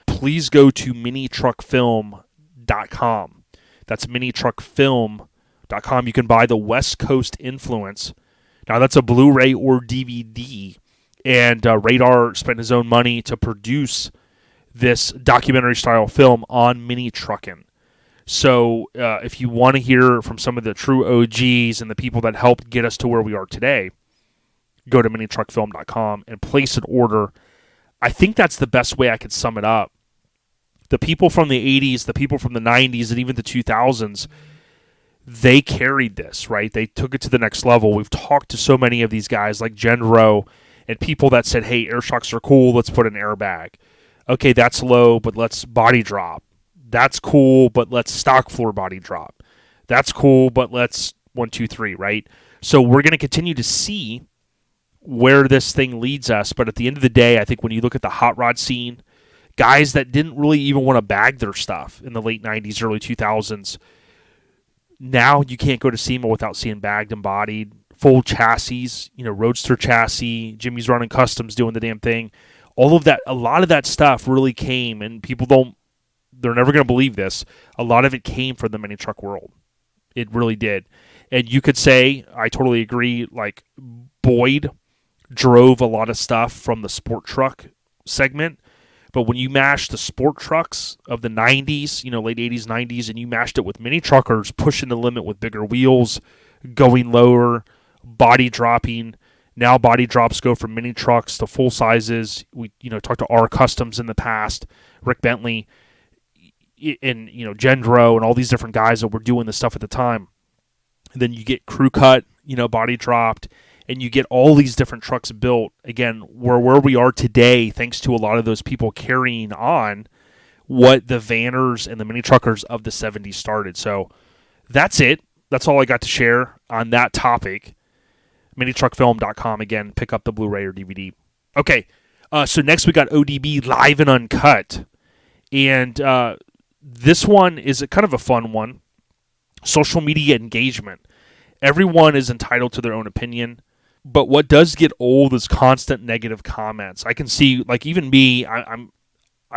please go to minitruckfilm.com. That's minitruckfilm.com. You can buy the West Coast Influence. Now, that's a Blu-ray or DVD, and Radar spent his own money to produce this documentary-style film on Mini Truckin'. So if you want to hear from some of the true OGs and the people that helped get us to where we are today, go to minitruckfilm.com and place an order. I think that's the best way I could sum it up. The people from the 80s, the people from the 90s, and even the 2000s, they carried this, right? They took it to the next level. We've talked to so many of these guys like Gendro and people that said, hey, air shocks are cool, let's put an airbag. Okay, that's low, but let's body drop. That's cool, but let's stock floor body drop. That's cool, but let's 1, 2, 3, right? So we're going to continue to see where this thing leads us. But at the end of the day, I think when you look at the hot rod scene, guys that didn't really even want to bag their stuff in the late 90s, early 2000s, now you can't go to SEMA without seeing bagged and bodied, full chassis, Roadster chassis, Jimmy's Running Customs doing the damn thing. All of that, a lot of that stuff really came, and people they're never going to believe this, a lot of it came from the mini truck world. It really did. And you could say, I totally agree, like Boyd drove a lot of stuff from the sport truck segment. But when you mash the sport trucks of the 90s, late 80s, 90s, and you mashed it with mini truckers pushing the limit with bigger wheels, going lower, body dropping. Now body drops go from mini trucks to full sizes. We, talked to R Customs in the past, Rick Bentley, and, Gendro, and all these different guys that were doing this stuff at the time. And then you get crew cut, body dropped, and you get all these different trucks built. Again, where we are today, thanks to a lot of those people carrying on what the vanners and the mini truckers of the 70s started. So that's it. That's all I got to share on that topic. minitruckfilm.com. Again, pick up the Blu-ray or DVD. Okay, so next we got ODB Live and Uncut. And this one is kind of a fun one. Social media engagement. Everyone is entitled to their own opinion. But what does get old is constant negative comments. I can see, like even me, I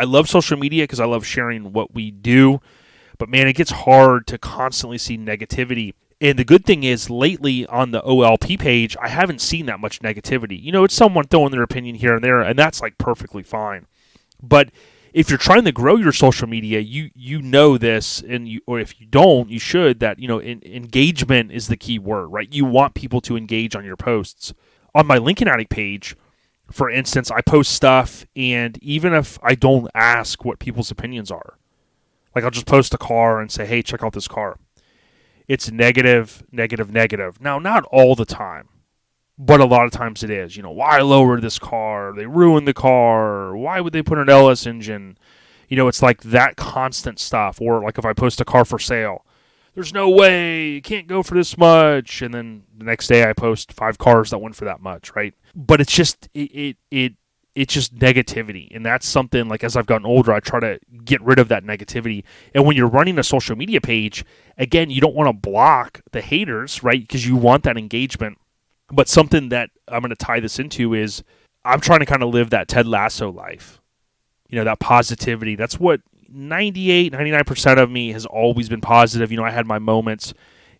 love social media because I love sharing what we do. But man, it gets hard to constantly see negativity. And the good thing is, lately on the OLP page, I haven't seen that much negativity. It's someone throwing their opinion here and there, and that's like perfectly fine. But if you're trying to grow your social media, you know this, or if you don't, you should, that engagement is the key word, right? You want people to engage on your posts. On my Lincoln Addict page, for instance, I post stuff, and even if I don't ask what people's opinions are, like I'll just post a car and say, hey, check out this car. It's negative, negative, negative. Now, not all the time, but a lot of times it is. Why lower this car? They ruined the car. Why would they put an LS engine? It's like that constant stuff. Or like if I post a car for sale, there's no way, you can't go for this much. And then the next day I post 5 cars that went for that much, right? But it's just it's just negativity. And that's something, like, as I've gotten older, I try to get rid of that negativity. And when you're running a social media page, again, you don't want to block the haters, right? Because you want that engagement. But something that I'm going to tie this into is I'm trying to kind of live that Ted Lasso life. You know, that positivity. That's what 99% of me has always been positive. You know, I had my moments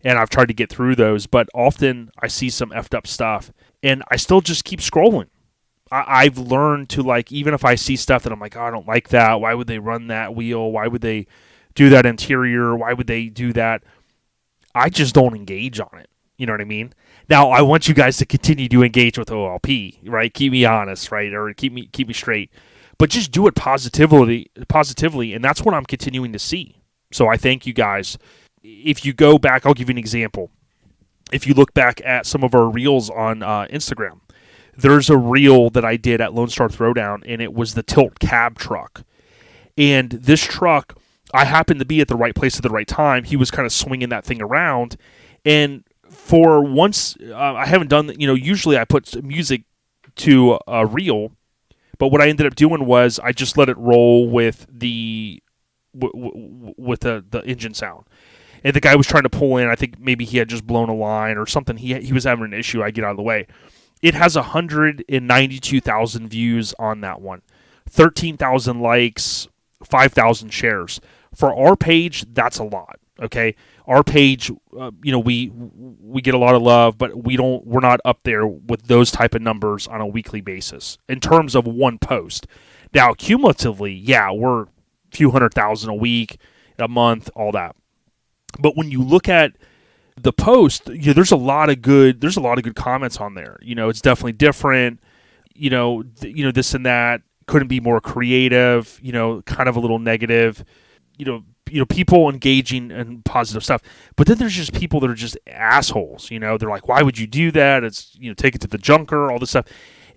and I've tried to get through those, but often I see some effed up stuff and I still just keep scrolling. I've learned to, like, even if I see stuff that I'm like, oh, I don't like that. Why would they run that wheel? Why would they do that interior? Why would they do that? I just don't engage on it. You know what I mean? Now, I want you guys to continue to engage with OLP, right? Keep me honest, right? Or keep me straight. But just do it positively, and that's what I'm continuing to see. So I thank you guys. If you go back, I'll give you an example. If you look back at some of our reels on Instagram, there's a reel that I did at Lone Star Throwdown, and it was the tilt cab truck. And this truck, I happened to be at the right place at the right time. He was kind of swinging that thing around. And for once, I haven't done, usually I put music to a reel, but what I ended up doing was I just let it roll with the engine sound. And the guy was trying to pull in. I think maybe he had just blown a line or something. He was having an issue. I get out of the way. It has 192,000 views on that one, 13,000 likes, 5,000 shares. For our page, that's a lot. Okay, our page, we get a lot of love, but we're not up there with those type of numbers on a weekly basis in terms of one post. Now, cumulatively, yeah, we're a few 100,000 a week, a month, all that. But when you look at the post, there's a lot of good comments on there. It's definitely different. This and that, couldn't be more creative. Kind of a little negative. People engaging in positive stuff. But then there's just people that are just assholes. They're like, why would you do that? It's take it to the junker, all this stuff.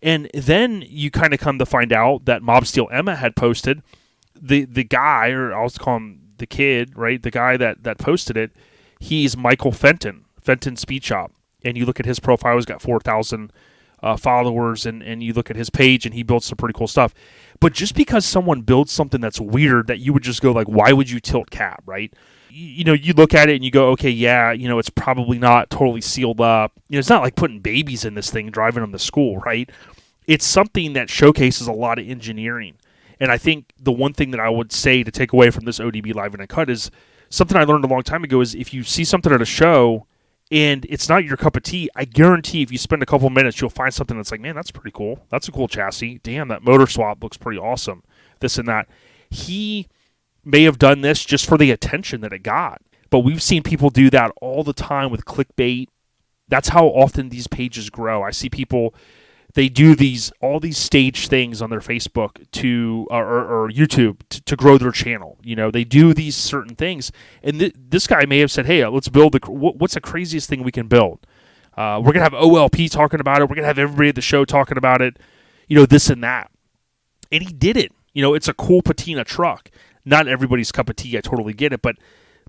And then you kind of come to find out that Mob Steel Emma had posted the guy, or I'll just call him the kid, right? The guy that posted it. He's Michael Fenton Speed Shop. And you look at his profile, he's got 4,000 followers, and you look at his page, and he builds some pretty cool stuff. But just because someone builds something that's weird, that you would just go like, why would you tilt cab, right? You look at it and you go, okay, yeah, it's probably not totally sealed up. It's not like putting babies in this thing, driving them to school, right? It's something that showcases a lot of engineering. And I think the one thing that I would say to take away from this ODB Live and Uncut is something I learned a long time ago is if you see something at a show and it's not your cup of tea, I guarantee if you spend a couple minutes, you'll find something that's like, man, that's pretty cool. That's a cool chassis. Damn, that motor swap looks pretty awesome. This and that. He may have done this just for the attention that it got. But we've seen people do that all the time with clickbait. That's how often these pages grow. I see people, they do all these staged things on their Facebook or YouTube to grow their channel. They do these certain things. And this guy may have said, hey, let's build what's the craziest thing we can build? We're going to have OLP talking about it. We're going to have everybody at the show talking about it, this and that. And he did it. It's a cool patina truck. Not everybody's cup of tea. I totally get it. But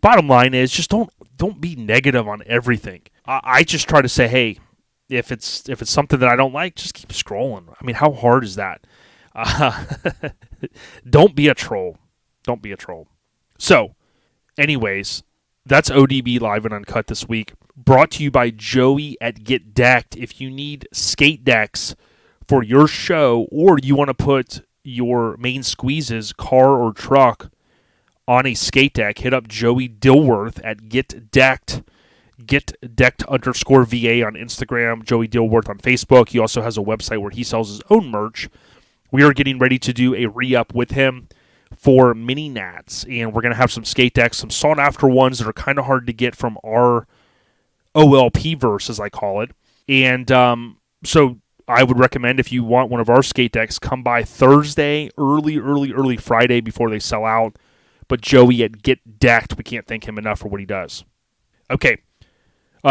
bottom line is just don't be negative on everything. I just try to say, hey, if it's something that I don't like, just keep scrolling. I mean, how hard is that? Don't be a troll. Don't be a troll. So, anyways, that's ODB Live and Uncut this week. Brought to you by Joey at Get Decked. If you need skate decks for your show, or you want to put your main squeezes, car or truck, on a skate deck, hit up Joey Dilworth at Get Decked. GetDecked_VA on Instagram, Joey Dilworth on Facebook. He also has a website where he sells his own merch. We are getting ready to do a re-up with him for mini nats, and we're going to have some skate decks, some sought-after ones that are kind of hard to get from our OLP verse, as I call it. And so I would recommend, if you want one of our skate decks, come by Thursday, early Friday before they sell out. But Joey at Get Decked, we can't thank him enough for what he does. Okay.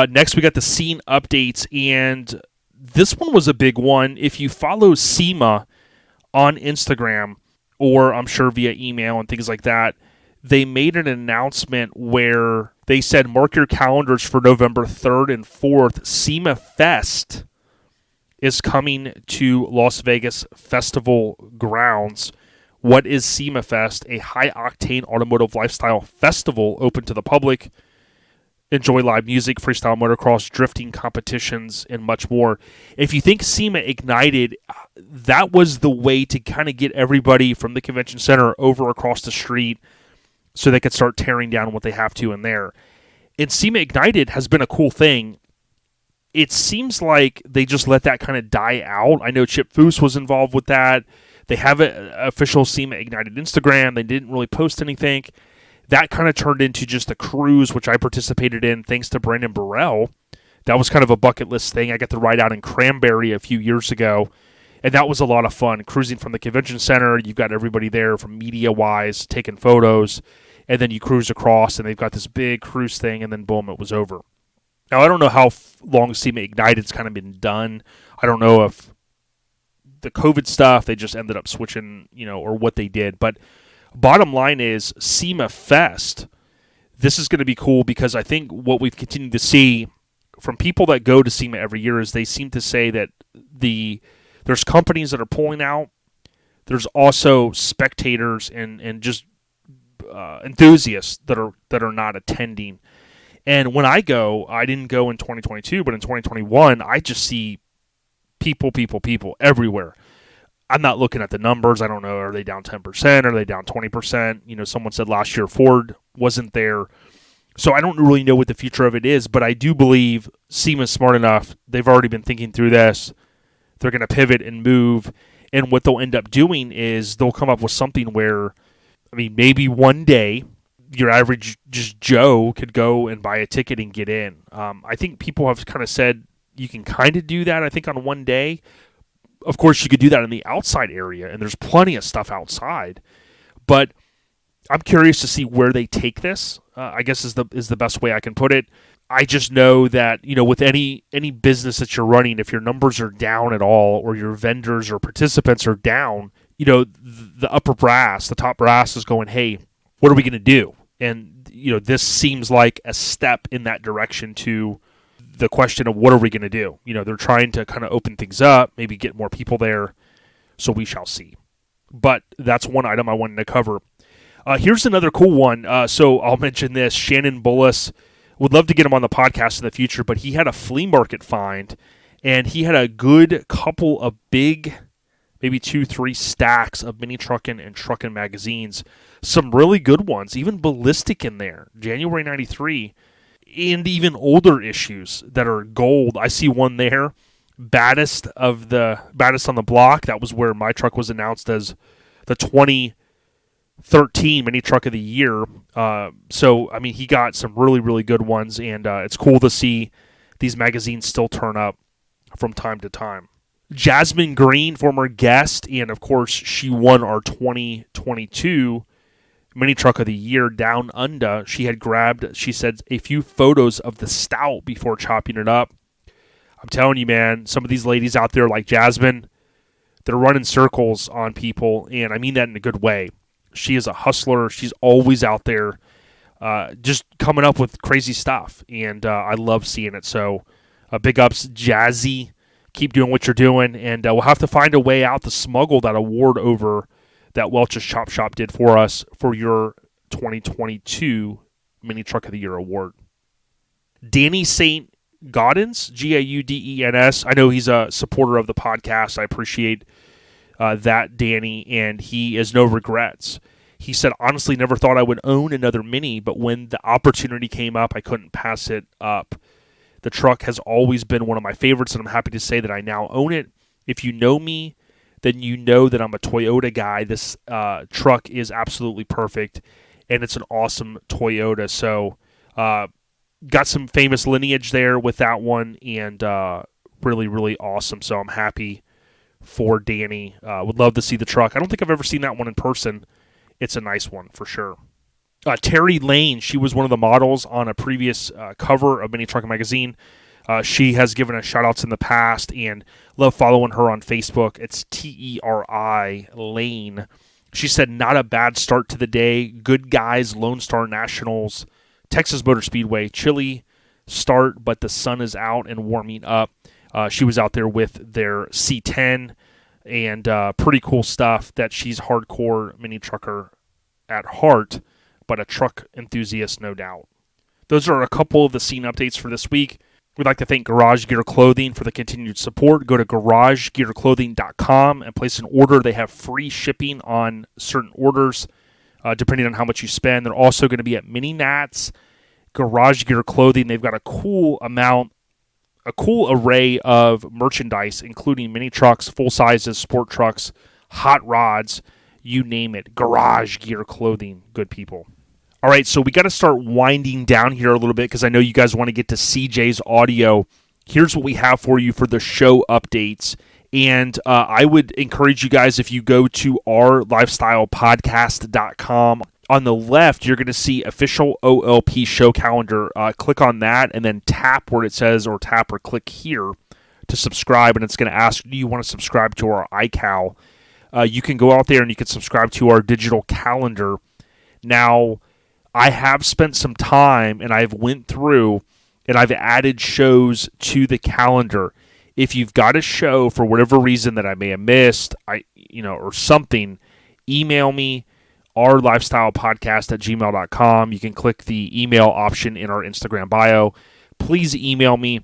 Next, we got the scene updates, and this one was a big one. If you follow SEMA on Instagram, or I'm sure via email and things like that, they made an announcement where they said, mark your calendars for November 3rd and 4th. SEMA Fest is coming to Las Vegas Festival grounds. What is SEMA Fest? A high-octane automotive lifestyle festival open to the public. Enjoy live music, freestyle motocross, drifting competitions, and much more. If you think SEMA Ignited, that was the way to kind of get everybody from the convention center over across the street so they could start tearing down what they have to in there. And SEMA Ignited has been a cool thing. It seems like they just let that kind of die out. I know Chip Foose was involved with that. They have an official SEMA Ignited Instagram. They didn't really post anything. That kind of turned into just a cruise, which I participated in thanks to Brandon Burrell. That was kind of a bucket list thing. I got to ride out in Cranberry a few years ago, and that was a lot of fun. Cruising from the convention center, you've got everybody there from media-wise taking photos, and then you cruise across, and they've got this big cruise thing, and then boom, it was over. Now, I don't know how long SEMA Ignited's kind of been done. I don't know if the COVID stuff, they just ended up switching, or what they did, but bottom line is SEMA Fest. This is going to be cool because I think what we've continued to see from people that go to SEMA every year is they seem to say that there's companies that are pulling out. There's also spectators and just enthusiasts that are not attending. And when I go, I didn't go in 2022, but in 2021, I just see people everywhere. I'm not looking at the numbers. I don't know, are they down 10%? Are they down 20%? Someone said last year Ford wasn't there. So I don't really know what the future of it is, but I do believe SEMA's smart enough. They've already been thinking through this. They're going to pivot and move. And what they'll end up doing is they'll come up with something where, maybe one day your average just Joe could go and buy a ticket and get in. I think people have kind of said you can kind of do that, I think, on one day. Of course, you could do that in the outside area, and there's plenty of stuff outside. But I'm curious to see where they take this. I guess is the best way I can put it. I just know that with any business that you're running, if your numbers are down at all, or your vendors or participants are down, the upper brass, the top brass is going, hey, what are we going to do? And this seems like a step in that direction to the question of what are we going to do? They're trying to kind of open things up, maybe get more people there, so we shall see. But that's one item I wanted to cover. Here's another cool one. So I'll mention this. Shannon Bullis, would love to get him on the podcast in the future, but he had a flea market find, and he had a good couple of big, maybe 2-3 stacks of Mini Truckin and Truckin magazines. Some really good ones, even Ballistic in there, January 93. And even older issues that are gold. I see one there, baddest on the block. That was where my truck was announced as the 2013 Mini Truck of the Year. He got some really, really good ones, and it's cool to see these magazines still turn up from time to time. Jasmine Green, former guest, and of course she won our 2022 Mini Truck of the Year Down Under. She had grabbed, she said, a few photos of the Stout before chopping it up. I'm telling you, man, some of these ladies out there like Jasmine, they're running circles on people, and I mean that in a good way. She is a hustler. She's always out there just coming up with crazy stuff, and I love seeing it. So big ups, Jazzy. Keep doing what you're doing, and we'll have to find a way out to smuggle that award over that Welch's Chop Shop did for us for your 2022 Mini Truck of the Year award. Danny St. Gaudens, Gaudens. I know he's a supporter of the podcast. I appreciate that, Danny, and he has no regrets. He said, honestly, never thought I would own another Mini, but when the opportunity came up, I couldn't pass it up. The truck has always been one of my favorites, and I'm happy to say that I now own it. If you know me, then you know that I'm a Toyota guy. This truck is absolutely perfect, and it's an awesome Toyota. So got some famous lineage there with that one, and really, really awesome. So I'm happy for Danny. Would love to see the truck. I don't think I've ever seen that one in person. It's a nice one for sure. Terry Lane, she was one of the models on a previous cover of Mini Truckin magazine. She has given us shout-outs in the past, and love following her on Facebook. It's Teri Lane. She said, not a bad start to the day. Good guys, Lone Star Nationals, Texas Motor Speedway, chilly start, but the sun is out and warming up. She was out there with their C10 and pretty cool stuff that she's hardcore mini trucker at heart, but a truck enthusiast, no doubt. Those are a couple of the scene updates for this week. We'd like to thank Garage Gear Clothing for the continued support. Go to garagegearclothing.com and place an order. They have free shipping on certain orders, depending on how much you spend. They're also going to be at Mini Nats, Garage Gear Clothing. They've got a cool array of merchandise, including mini trucks, full sizes, sport trucks, hot rods, you name it. Garage Gear Clothing, good people. All right, so we got to start winding down here a little bit because I know you guys want to get to CJ's audio. Here's what we have for you for the show updates. And I would encourage you guys, if you go to ourlifestylepodcast.com, on the left, you're going to see official OLP show calendar. Click on that and then tap where it says, or tap or click here to subscribe. And it's going to ask, do you want to subscribe to our iCal? You can go out there and you can subscribe to our digital calendar. Now, I have spent some time and I've went through and I've added shows to the calendar. If you've got a show for whatever reason that I may have missed, or something, email me, ourlifestylepodcast@gmail.com. You can click the email option in our Instagram bio. Please email me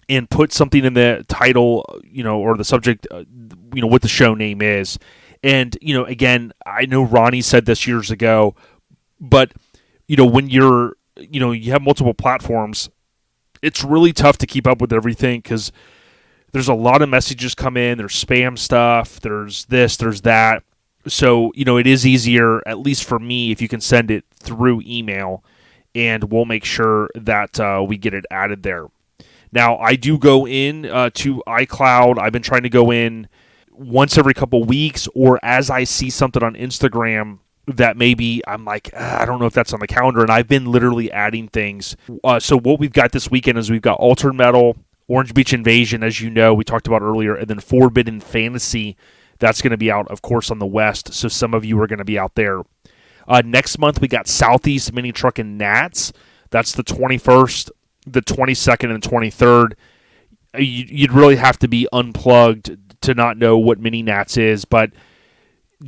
and put something in the title, or the subject, what the show name is. And, again, I know Ronnie said this years ago, but, when you have multiple platforms, it's really tough to keep up with everything because there's a lot of messages come in. There's spam stuff. There's this, there's that. So, it is easier, at least for me, if you can send it through email, and we'll make sure that we get it added there. Now, I do go in to iCloud. I've been trying to go in once every couple weeks, or as I see something on Instagram that maybe I'm like, I don't know if that's on the calendar, and I've been literally adding things. So what we've got this weekend is we've got Altered Metal, Orange Beach Invasion, as you know, we talked about earlier, and then Forbidden Fantasy. That's going to be out, of course, on the West, so some of you are going to be out there. Next month, we got Southeast Mini Truck and Nats. That's the 21st, the 22nd, and 23rd. You'd really have to be unplugged to not know what Mini Nats is, but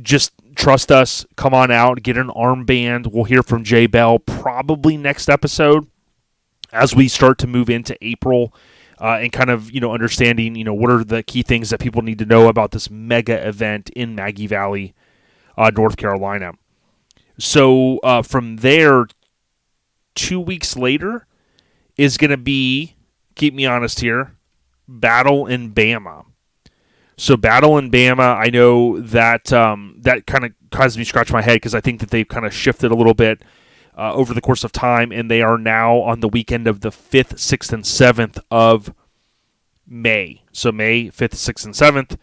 just trust us. Come on out, get an armband. We'll hear from Jay Bell probably next episode as we start to move into April. And kind of, understanding, what are the key things that people need to know about this mega event in Maggie Valley, North Carolina. So from there, 2 weeks later is going to be, keep me honest here, Battle in Bama. So Battle in Bama, I know that that kind of caused me to scratch my head because I think that they've kind of shifted a little bit over the course of time, and they are now on the weekend of the 5th, 6th, and 7th of May. So May 5th, 6th, and 7th.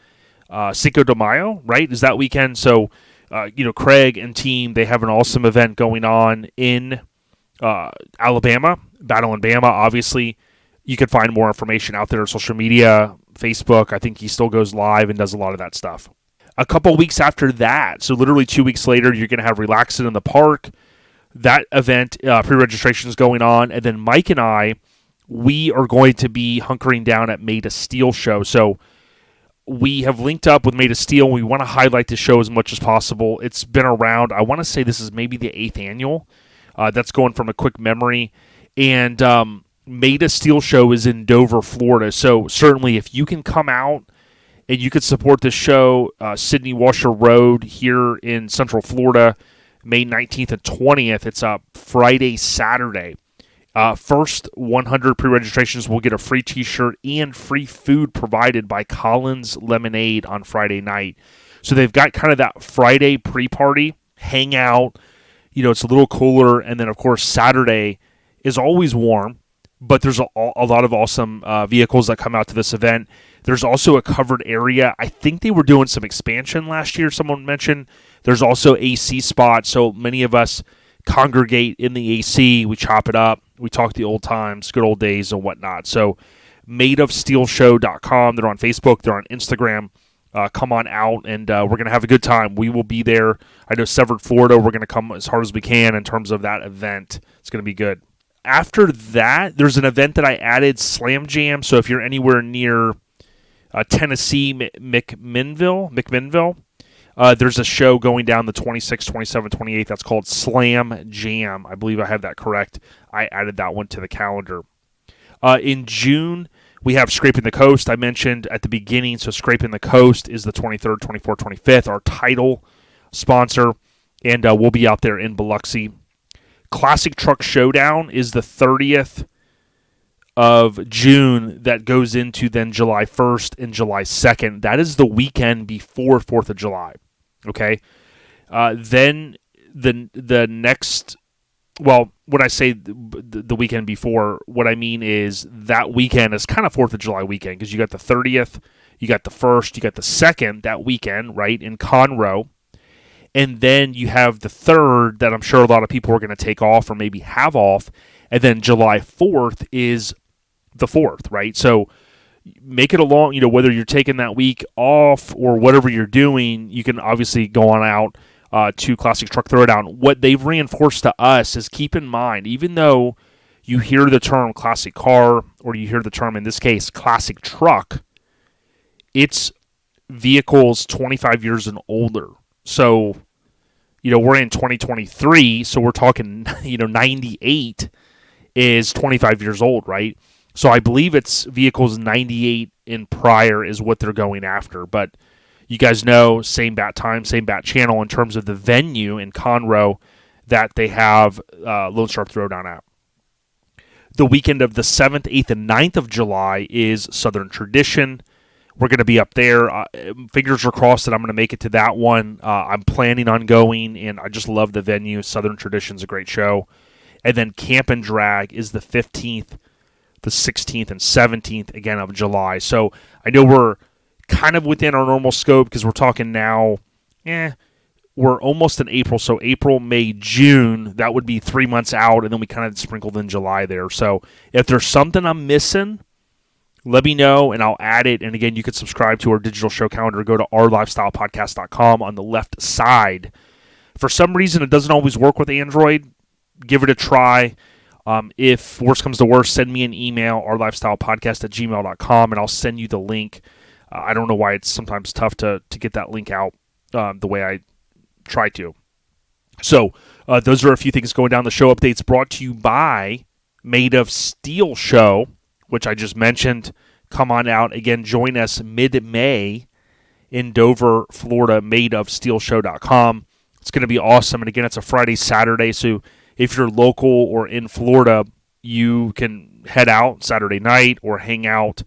Cinco de Mayo, right, is that weekend. So, Craig and team, they have an awesome event going on in Alabama, Battle in Bama. Obviously, you can find more information out there on social media, Facebook. I think he still goes live and does a lot of that stuff. A couple weeks after that, so literally 2 weeks later, you're going to have Relaxin' in the Park. That event, pre-registration is going on. And then Mike and I, we are going to be hunkering down at Made of Steel show. So we have linked up with Made of Steel. We want to highlight the show as much as possible. It's been around. I want to say this is maybe the 8th annual. That's going from a quick memory. And Made of Steel show is in Dover, Florida. So certainly if you can come out and you could support this show, Sydney Washer Road here in Central Florida, May 19th and 20th. It's Friday, Saturday. First 100 pre-registrations will get a free t-shirt and free food provided by Collins Lemonade on Friday night. So they've got kind of that Friday pre-party, hangout. It's a little cooler. And then, of course, Saturday is always warm, but there's a lot of awesome vehicles that come out to this event. There's also a covered area. I think they were doing some expansion last year, someone mentioned. There's also AC spots, so many of us congregate in the AC. We chop it up. We talk the old times, good old days, and whatnot. So madeofsteelshow.com. They're on Facebook. They're on Instagram. come on out, and we're going to have a good time. We will be there. I know Severed, Florida, we're going to come as hard as we can in terms of that event. It's going to be good. After that, there's an event that I added, Slam Jam. So if you're anywhere near Tennessee, McMinnville, there's a show going down the 26th, 27th, 28th. That's called Slam Jam. I believe I have that correct. I added that one to the calendar. In June, we have Scraping the Coast. I mentioned at the beginning, so Scraping the Coast is the 23rd, 24th, 25th, our title sponsor, and we'll be out there in Biloxi. Classic Truck Showdown is the 30th of June. That goes into then July 1st and July 2nd. That is the weekend before 4th of July. Okay? Then the next... Well, when I say the weekend before, what I mean is that weekend is kind of 4th of July weekend, because you got the 30th, you got the 1st, you got the 2nd that weekend, right, in Conroe. And then you have the 3rd that I'm sure a lot of people are going to take off or maybe have off. And then July 4th is the 4th, right? So make it along, whether you're taking that week off or whatever you're doing, you can obviously go on out to Classic Truck Throwdown. What they've reinforced to us is, keep in mind, even though you hear the term classic car, or you hear the term, in this case, classic truck, it's vehicles 25 years and older. So, we're in 2023, so we're talking, 98 is 25 years old, right? So I believe it's vehicles 98 and prior is what they're going after, but you guys know, same bat time, same bat channel in terms of the venue in Conroe that they have Lone Star Throwdown at. The weekend of the 7th, 8th, and 9th of July is Southern Tradition. We're going to be up there. Fingers are crossed that I'm going to make it to that one. I'm planning on going, and I just love the venue. Southern Tradition's a great show. And then Camp and Drag is the 15th, the 16th, and 17th, again, of July. So I know we're kind of within our normal scope, because we're talking now, we're almost in April. So April, May, June, that would be 3 months out, and then we kind of sprinkled in July there. So if there's something I'm missing, let me know, and I'll add it. And again, you can subscribe to our digital show calendar. Go to ourlifestylepodcast.com on the left side. For some reason, it doesn't always work with Android. Give it a try. If worst comes to worst, send me an email, ourlifestylepodcast@gmail.com, and I'll send you the link. I don't know why it's sometimes tough to get that link out the way I try to. So those are a few things going down. The show updates brought to you by Made of Steel Show, which I just mentioned. Come on out. Again, join us mid-May in Dover, Florida, madeofsteelshow.com. It's going to be awesome. And again, it's a Friday, Saturday, so if you're local or in Florida, you can head out Saturday night or hang out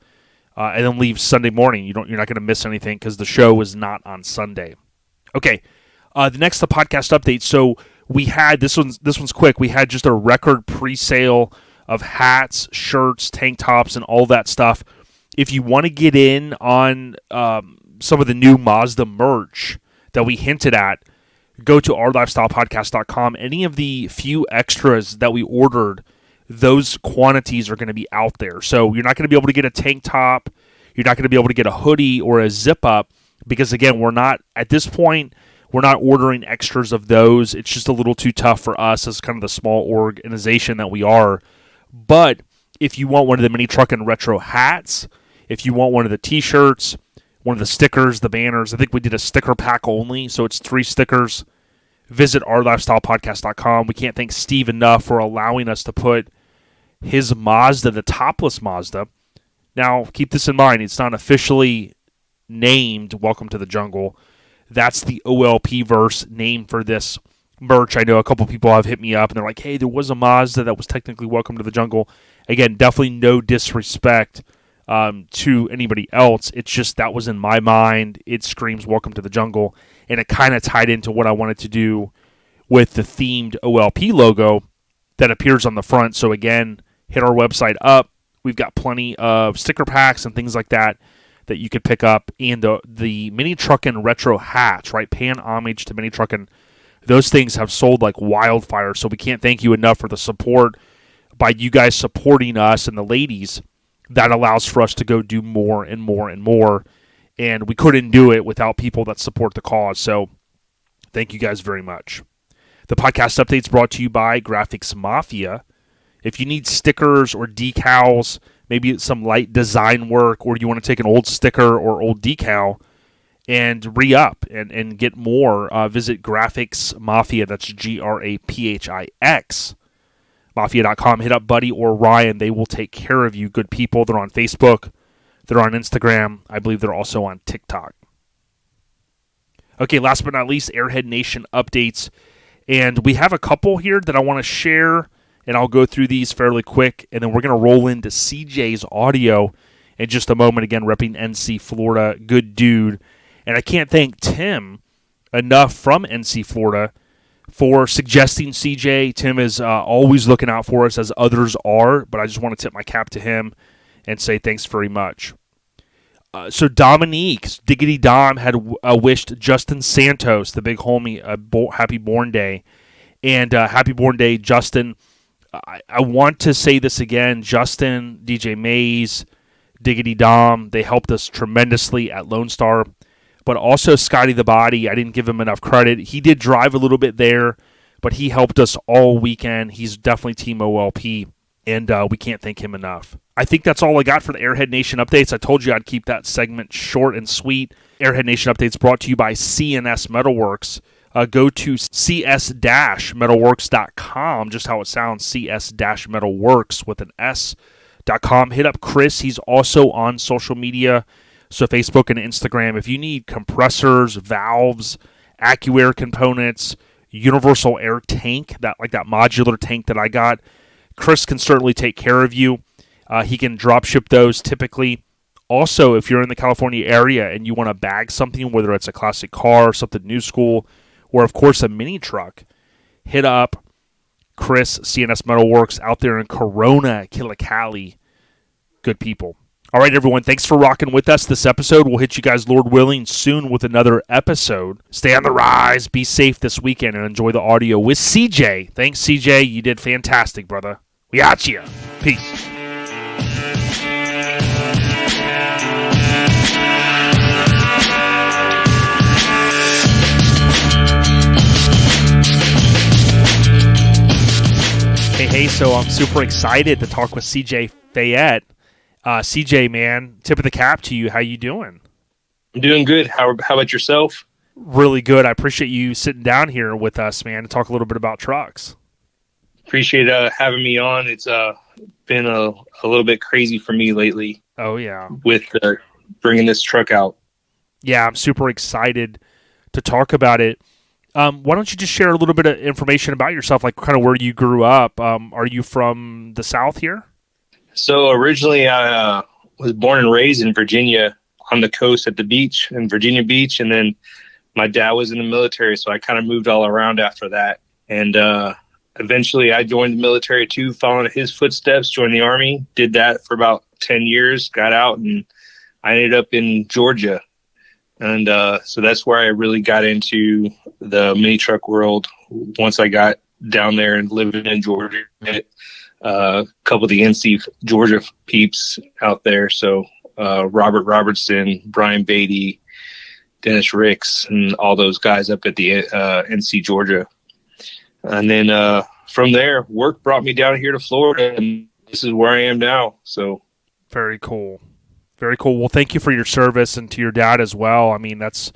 and then leave Sunday morning. You're not going to miss anything, because the show is not on Sunday. Okay, the podcast update. So we had this one's quick. We had just a record pre-sale of hats, shirts, tank tops, and all that stuff. If you want to get in on some of the new Mazda merch that we hinted at, go to ourlifestylepodcast.com. Any of the few extras that we ordered, those quantities are going to be out there. So you're not going to be able to get a tank top. You're not going to be able to get a hoodie or a zip-up, because, again, at this point, we're not ordering extras of those. It's just a little too tough for us as kind of the small organization that we are. But if you want one of the Mini Truckin retro hats, if you want one of the T-shirts, one of the stickers, the banners, I think we did a sticker pack only, so it's 3 stickers. Visit ourlifestylepodcast.com. We can't thank Steve enough for allowing us to put his Mazda, the topless Mazda. Now, keep this in mind. It's not officially named Welcome to the Jungle. That's the OLP verse name for this merch. I know a couple people have hit me up, and they're like, hey, there was a Mazda that was technically Welcome to the Jungle. Again, definitely no disrespect to anybody else. It's just that was in my mind. It screams Welcome to the Jungle, and it kind of tied into what I wanted to do with the themed OLP logo that appears on the front. So again, hit our website up. We've got plenty of sticker packs and things like that you could pick up. And the Mini Truckin retro hats, right? Paying homage to Mini Truckin. Those things have sold like wildfire. So we can't thank you enough for the support. By you guys supporting us and the ladies, that allows for us to go do more and more and more. and we couldn't do it without people that support the cause. So thank you guys very much. The podcast update's brought to you by Graphics Mafia. If you need stickers or decals, maybe some light design work, or you want to take an old sticker or old decal and re-up and get more, visit Graphics Mafia. That's GRAPHIX. Mafia.com. Hit up Buddy or Ryan. They will take care of you. Good people. They're on Facebook. They're on Instagram. I believe they're also on TikTok. Okay, last but not least, Airhead Nation updates. And we have a couple here that I want to share, and I'll go through these fairly quick, and then we're going to roll into CJ's audio in just a moment. Again, repping NC Florida. Good dude. And I can't thank Tim enough from NC Florida for suggesting CJ. Tim is always looking out for us, as others are, but I just want to tip my cap to him and say thanks very much. So Dominique's Diggity Dom had wished Justin Santos, the big homie, happy born day. And happy born day, Justin. I want to say this again. Justin, DJ Mays, Diggity Dom, they helped us tremendously at Lone Star. But also Scotty the Body, I didn't give him enough credit. He did drive a little bit there, but he helped us all weekend. He's definitely Team OLP, and we can't thank him enough. I think that's all I got for the Airhead Nation updates. I told you I'd keep that segment short and sweet. Airhead Nation updates brought to you by CNS Metalworks. Go to cs-metalworks.com, just how it sounds, cs-metalworks with an s.com. Hit up Chris. He's also on social media. So Facebook and Instagram, if you need compressors, valves, AccuAir components, universal air tank, that modular tank that I got, Chris can certainly take care of you. He can drop ship those typically. Also, if you're in the California area and you want to bag something, whether it's a classic car, something new school, or of course a mini truck, hit up Chris, CNS Metalworks, out there in Corona, Killicali. Good people. All right, everyone, thanks for rocking with us this episode. We'll hit you guys, Lord willing, soon with another episode. Stay on the rise, be safe this weekend, and enjoy the audio with CJ. Thanks, CJ. You did fantastic, brother. We got you. Peace. Hey, so I'm super excited to talk with CJ Fayet. CJ, man, tip of the cap to you. How you doing? I'm doing good. How about yourself? Really good. I appreciate you sitting down here with us, man, to talk a little bit about trucks. Appreciate having me on. It's been a little bit crazy for me lately. Oh, yeah. With bringing this truck out. Yeah, I'm super excited to talk about it. Why don't you just share a little bit of information about yourself, like kind of where you grew up? Are you from the South here? So originally I was born and raised in Virginia on the coast at the beach, in Virginia Beach. And then my dad was in the military, so I kind of moved all around after that. And eventually I joined the military too, following his footsteps, joined the Army, did that for about 10 years, got out, and I ended up in Georgia. And so that's where I really got into the mini truck world once I got down there and living in Georgia. A couple of the NC Georgia peeps out there. So Robert Robertson, Brian Beatty, Dennis Ricks, and all those guys up at the NC Georgia. And then from there, work brought me down here to Florida, and this is where I am now. So very cool. Very cool. Well, thank you for your service, and to your dad as well. I mean, that's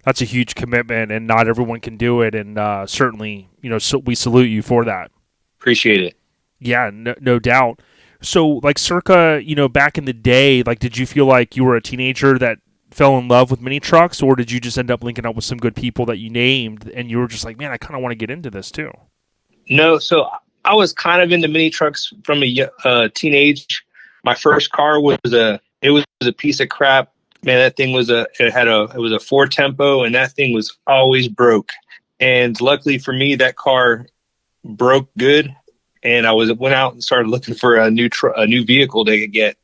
a huge commitment, and not everyone can do it. And certainly, we salute you for that. Appreciate it. Yeah, no doubt. So, like, circa, back in the day, like, did you feel like you were a teenager that fell in love with mini trucks, or did you just end up linking up with some good people that you named, and you were just like, man, I kind of want to get into this too? No, so I was kind of into mini trucks from a teenage. My first car was a piece of crap. Man, that thing was it was a 4-tempo, and that thing was always broke. And luckily for me, that car broke good. And I went out and started looking for a new vehicle to get.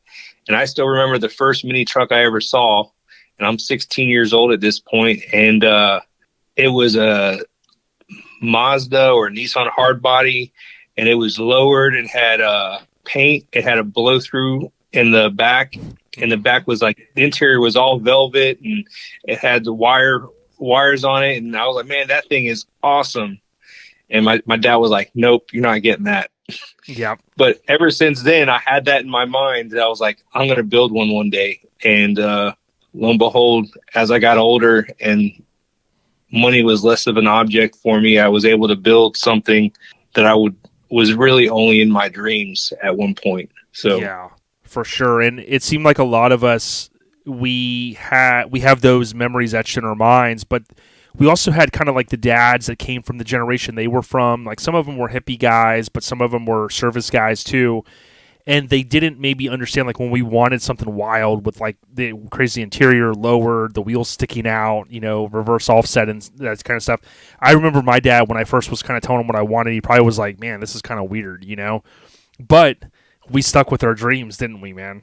And I still remember the first mini truck I ever saw. And I'm 16 years old at this point. And it was a Mazda or Nissan hardbody. And it was lowered and had paint. It had a blow through in the back. And the back was like, the interior was all velvet and it had the wires on it. And I was like, man, that thing is awesome. And my dad was like, nope, you're not getting that. Yeah. But ever since then, I had that in my mind that I was like, I'm going to build one day. And lo and behold, as I got older and money was less of an object for me, I was able to build something that was really only in my dreams at one point. So yeah, for sure. And it seemed like a lot of us, we have those memories etched in our minds, but we also had kind of like the dads that came from the generation they were from. Like some of them were hippie guys, but some of them were service guys too. And they didn't maybe understand, like when we wanted something wild with like the crazy interior, lowered, the wheels sticking out, reverse offset and that kind of stuff. I remember my dad, when I first was kind of telling him what I wanted, he probably was like, man, this is kind of weird, But we stuck with our dreams, didn't we, man?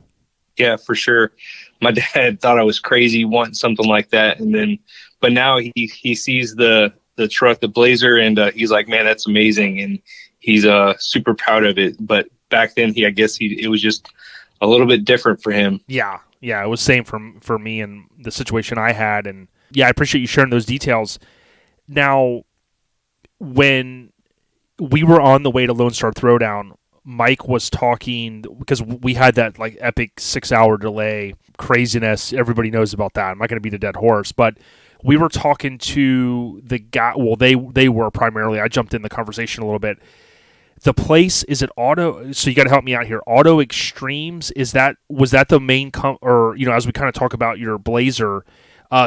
Yeah, for sure. My dad thought I was crazy wanting something like that. But now he sees the truck, the Blazer, and he's like, man, that's amazing. And he's super proud of it. But back then, it was just a little bit different for him. Yeah, it was same for me and the situation I had. And yeah, I appreciate you sharing those details. Now, when we were on the way to Lone Star Throwdown, Mike was talking, because we had that like epic 6-hour delay craziness. Everybody knows about that. I'm not going to beat a dead horse, but we were talking to the guy. Well, they were primarily. I jumped in the conversation a little bit. The place, is it Auto? So you got to help me out here. Auto Extremes, was that the main or as we kind of talk about your Blazer,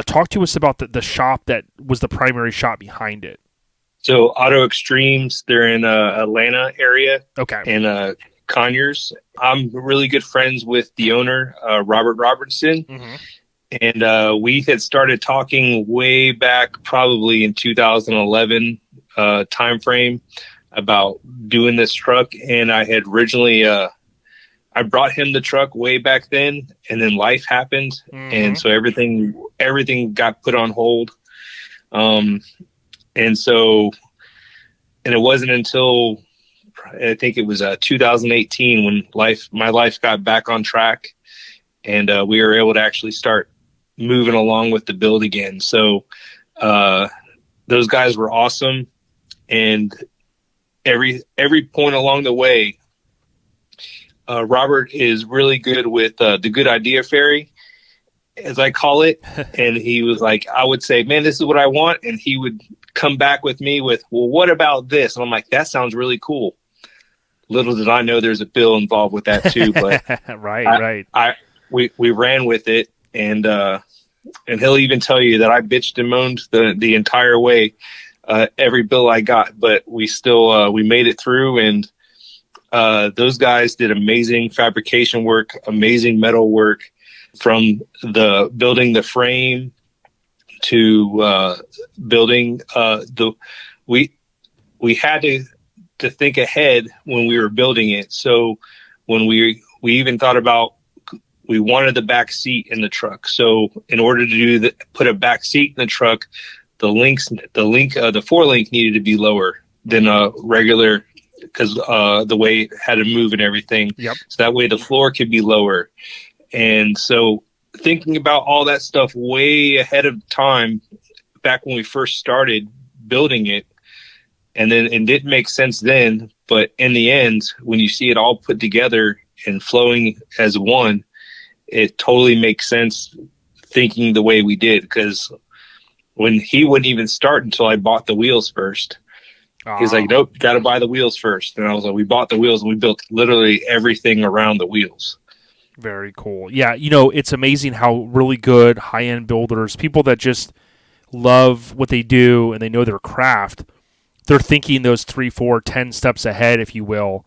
talk to us about the shop that was the primary shop behind it. So Auto Extremes, they're in Atlanta area. Okay. And Conyers. I'm really good friends with the owner, Robert Robertson. Mm-hmm. And we had started talking way back, probably in 2011 timeframe, about doing this truck. And I had originally, I brought him the truck way back then, and then life happened. Mm-hmm. And so everything got put on hold. And it wasn't until I think it was 2018 when my life got back on track, and we were able to actually start moving along with the build again. So those guys were awesome, and every point along the way, Robert is really good with the good idea fairy, as I call it. And he was like, I would say, man, this is what I want. And he would come back with me with, well, what about this? And I'm like, that sounds really cool. Little did I know there's a bill involved with that too. But right. We ran with it, and he'll even tell you that I bitched and moaned the entire way, every bill I got, but we still, we made it through. And those guys did amazing fabrication work, amazing metal work, from building the frame to building we had to think ahead when we were building it. So when we even thought about, we wanted the back seat in the truck. So in order to put a back seat in the truck, the 4-link needed to be lower than a regular, because the way it had to move and everything. Yep. So that way the floor could be lower. And so thinking about all that stuff way ahead of time, back when we first started building it, and then it didn't make sense then, but in the end, when you see it all put together and flowing as one, it totally makes sense thinking the way we did. Because when he wouldn't even start until I bought the wheels first. He's like, nope, got to buy the wheels first. And I was like, we bought the wheels and we built literally everything around the wheels. Very cool. Yeah, it's amazing how really good high-end builders, people that just love what they do and they know their craft, they're thinking those 3, 4, 10 steps ahead, if you will,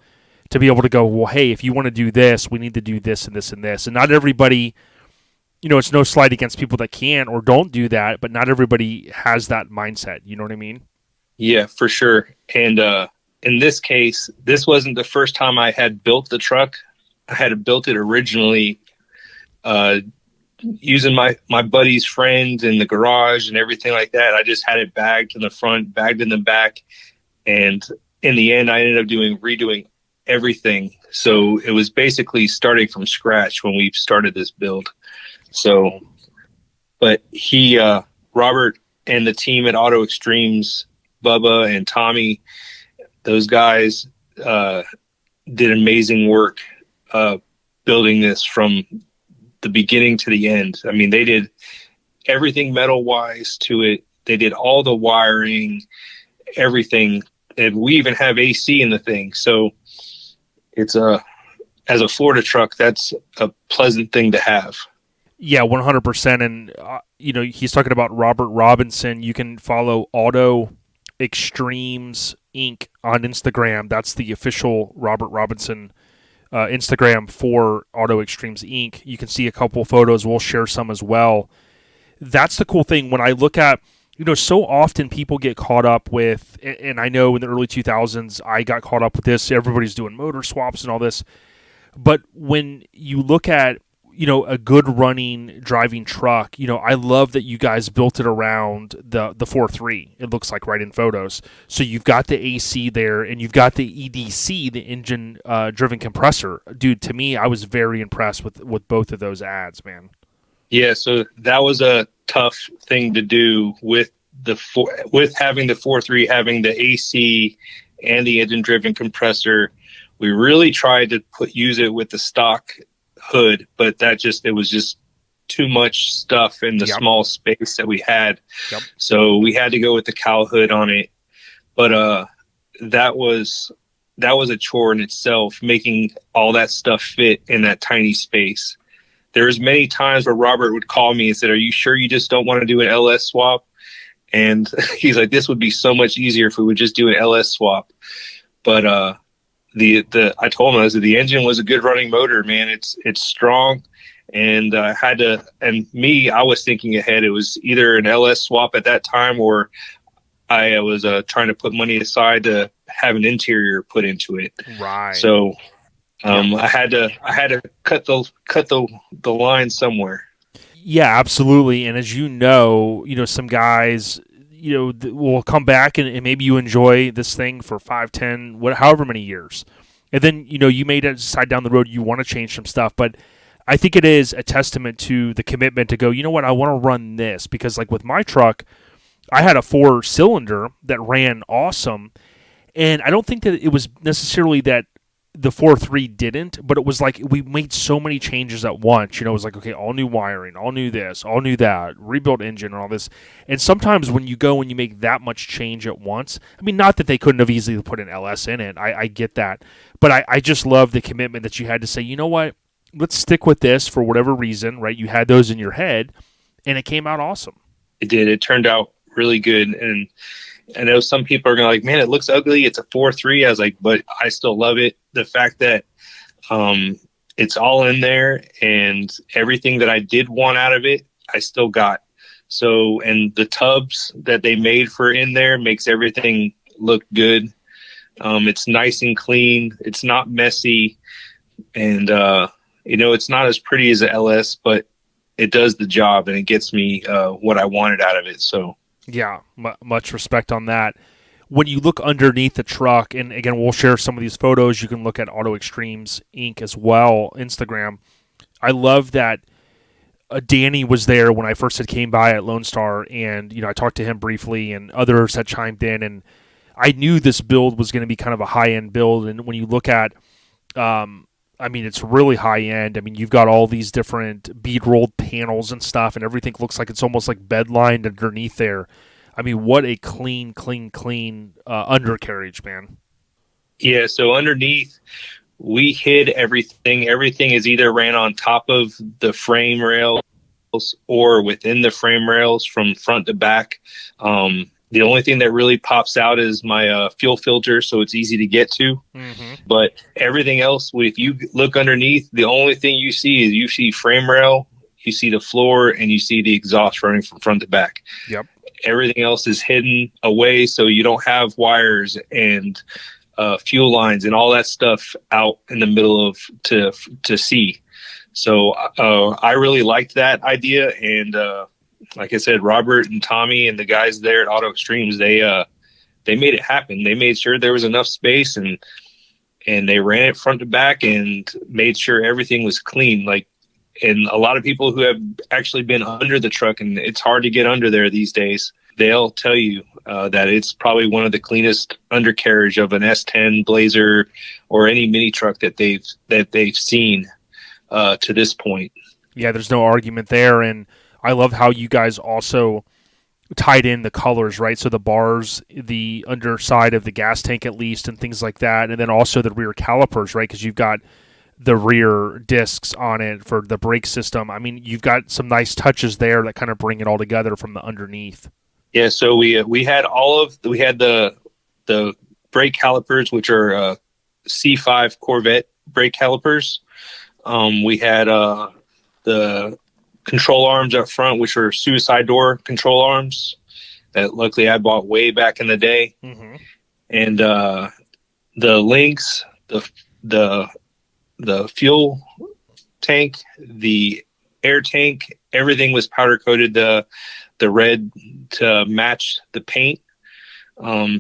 to be able to go, well, hey, if you want to do this, we need to do this and this and this. And not everybody, it's no slight against people that can or don't do that, but not everybody has that mindset. You know what I mean? Yeah, for sure. And in this case, this wasn't the first time I had built the truck. I had built it originally using my buddy's friends in the garage and everything like that. I just had it bagged in the front, bagged in the back. And in the end, I ended up redoing everything. So it was basically starting from scratch when we started this build. So, but Robert and the team at Auto Extremes, Bubba and Tommy, those guys did amazing work building this from the beginning to the end. I mean, they did everything metal-wise to it. They did all the wiring, everything. And we even have AC in the thing. So it's as a Florida truck, that's a pleasant thing to have. Yeah, 100%. And, he's talking about Robert Robinson. You can follow Auto Extremes Inc. on Instagram. That's the official Robert Robinson Instagram for Auto Extremes Inc. You can see a couple photos. We'll share some as well. That's the cool thing. When I look at, so often people get caught up with, and I know in the early 2000s, I got caught up with this. Everybody's doing motor swaps and all this. But when you look at, a good running driving truck, I love that you guys built it around the 4.3. It looks like right in photos. So you've got the AC there and you've got the EDC, the engine driven compressor. Dude, to me, I was very impressed with both of those ads, man. Yeah. So that was a tough thing to do with having the 4.3, having the AC and the engine driven compressor. We really tried to use it with the stock hood, but it was just too much stuff in the small space that we had. Yep. So we had to go with the cowl hood on it. But that was a chore in itself, making all that stuff fit in that tiny space. There was many times where Robert would call me and said, "Are you sure you just don't want to do an LS swap?" And he's like, "This would be so much easier if we would just do an LS swap." But I told him, I said, the engine was a good running motor, man. It's strong. And I was thinking ahead. It was either an LS swap at that time, or I was trying to put money aside to have an interior put into it. Right. So I had to cut the line somewhere. Yeah, absolutely. And as some guys, will come back and maybe you enjoy this thing for 5, 10, however many years. And then, you may decide down the road you want to change some stuff. But I think it is a testament to the commitment to go, you know what, I want to run this. Because like with my truck, I had a 4-cylinder that ran awesome. And I don't think that it was necessarily that the 4.3 didn't, but it was like we made so many changes at once. It was like, okay, all new wiring, all new this, all new that, rebuilt engine and all this. And sometimes when you go and you make that much change at once, I mean, not that they couldn't have easily put an LS in it. I get that. But I just love the commitment that you had to say, you know what, let's stick with this for whatever reason, right? You had those in your head, and it came out awesome. It did. It turned out really good. And I know some people are going to like, man, it looks ugly. It's a 4.3. I was like, but I still love it. The fact that it's all in there and everything that I did want out of it, I still got. So, and the tubs that they made for in there makes everything look good. It's nice and clean. It's not messy. And, it's not as pretty as the LS, but it does the job and it gets me what I wanted out of it. So, yeah, much respect on that. When you look underneath the truck, and again, we'll share some of these photos. You can look at Auto Extremes Inc. as well, Instagram. I love that Danny was there when I first had came by at Lone Star, and I talked to him briefly, and others had chimed in, and I knew this build was going to be kind of a high-end build. And when you look at, it's really high-end. I mean, you've got all these different bead-rolled panels and stuff, and everything looks like it's almost like bed-lined underneath there. I mean, what a clean undercarriage, man. Yeah, so underneath, we hid everything. Everything is either ran on top of the frame rails or within the frame rails from front to back. The only thing that really pops out is my fuel filter, so it's easy to get to. Mm-hmm. But everything else, if you look underneath, the only thing you see frame rail, you see the floor, and you see the exhaust running from front to back. Yep. Everything else is hidden away, so you don't have wires and fuel lines and all that stuff out in the middle of to see. So I really liked that idea, and like I said, Robert and Tommy and the guys there at Auto Extremes, they made it happen. They made sure there was enough space, and and they ran it front to back and made sure everything was clean. Like, and a lot of people who have actually been under the truck, and it's hard to get under there these days, they'll tell you that it's probably one of the cleanest undercarriage of an S10 Blazer or any mini truck that they've seen to this point. Yeah, there's no argument there, and I love how you guys also tied in the colors, right? So the bars, the underside of the gas tank at least, and things like that, and then also the rear calipers, right? Because you've got the rear discs on it for the brake system. I mean, you've got some nice touches there that kind of bring it all together from the underneath. Yeah, so we had the brake calipers, which are C5 Corvette brake calipers. We had the control arms up front, which were suicide door control arms that luckily I bought way back in the day. Mm-hmm. And the links, the fuel tank, the air tank, everything was powder coated the red to match the paint.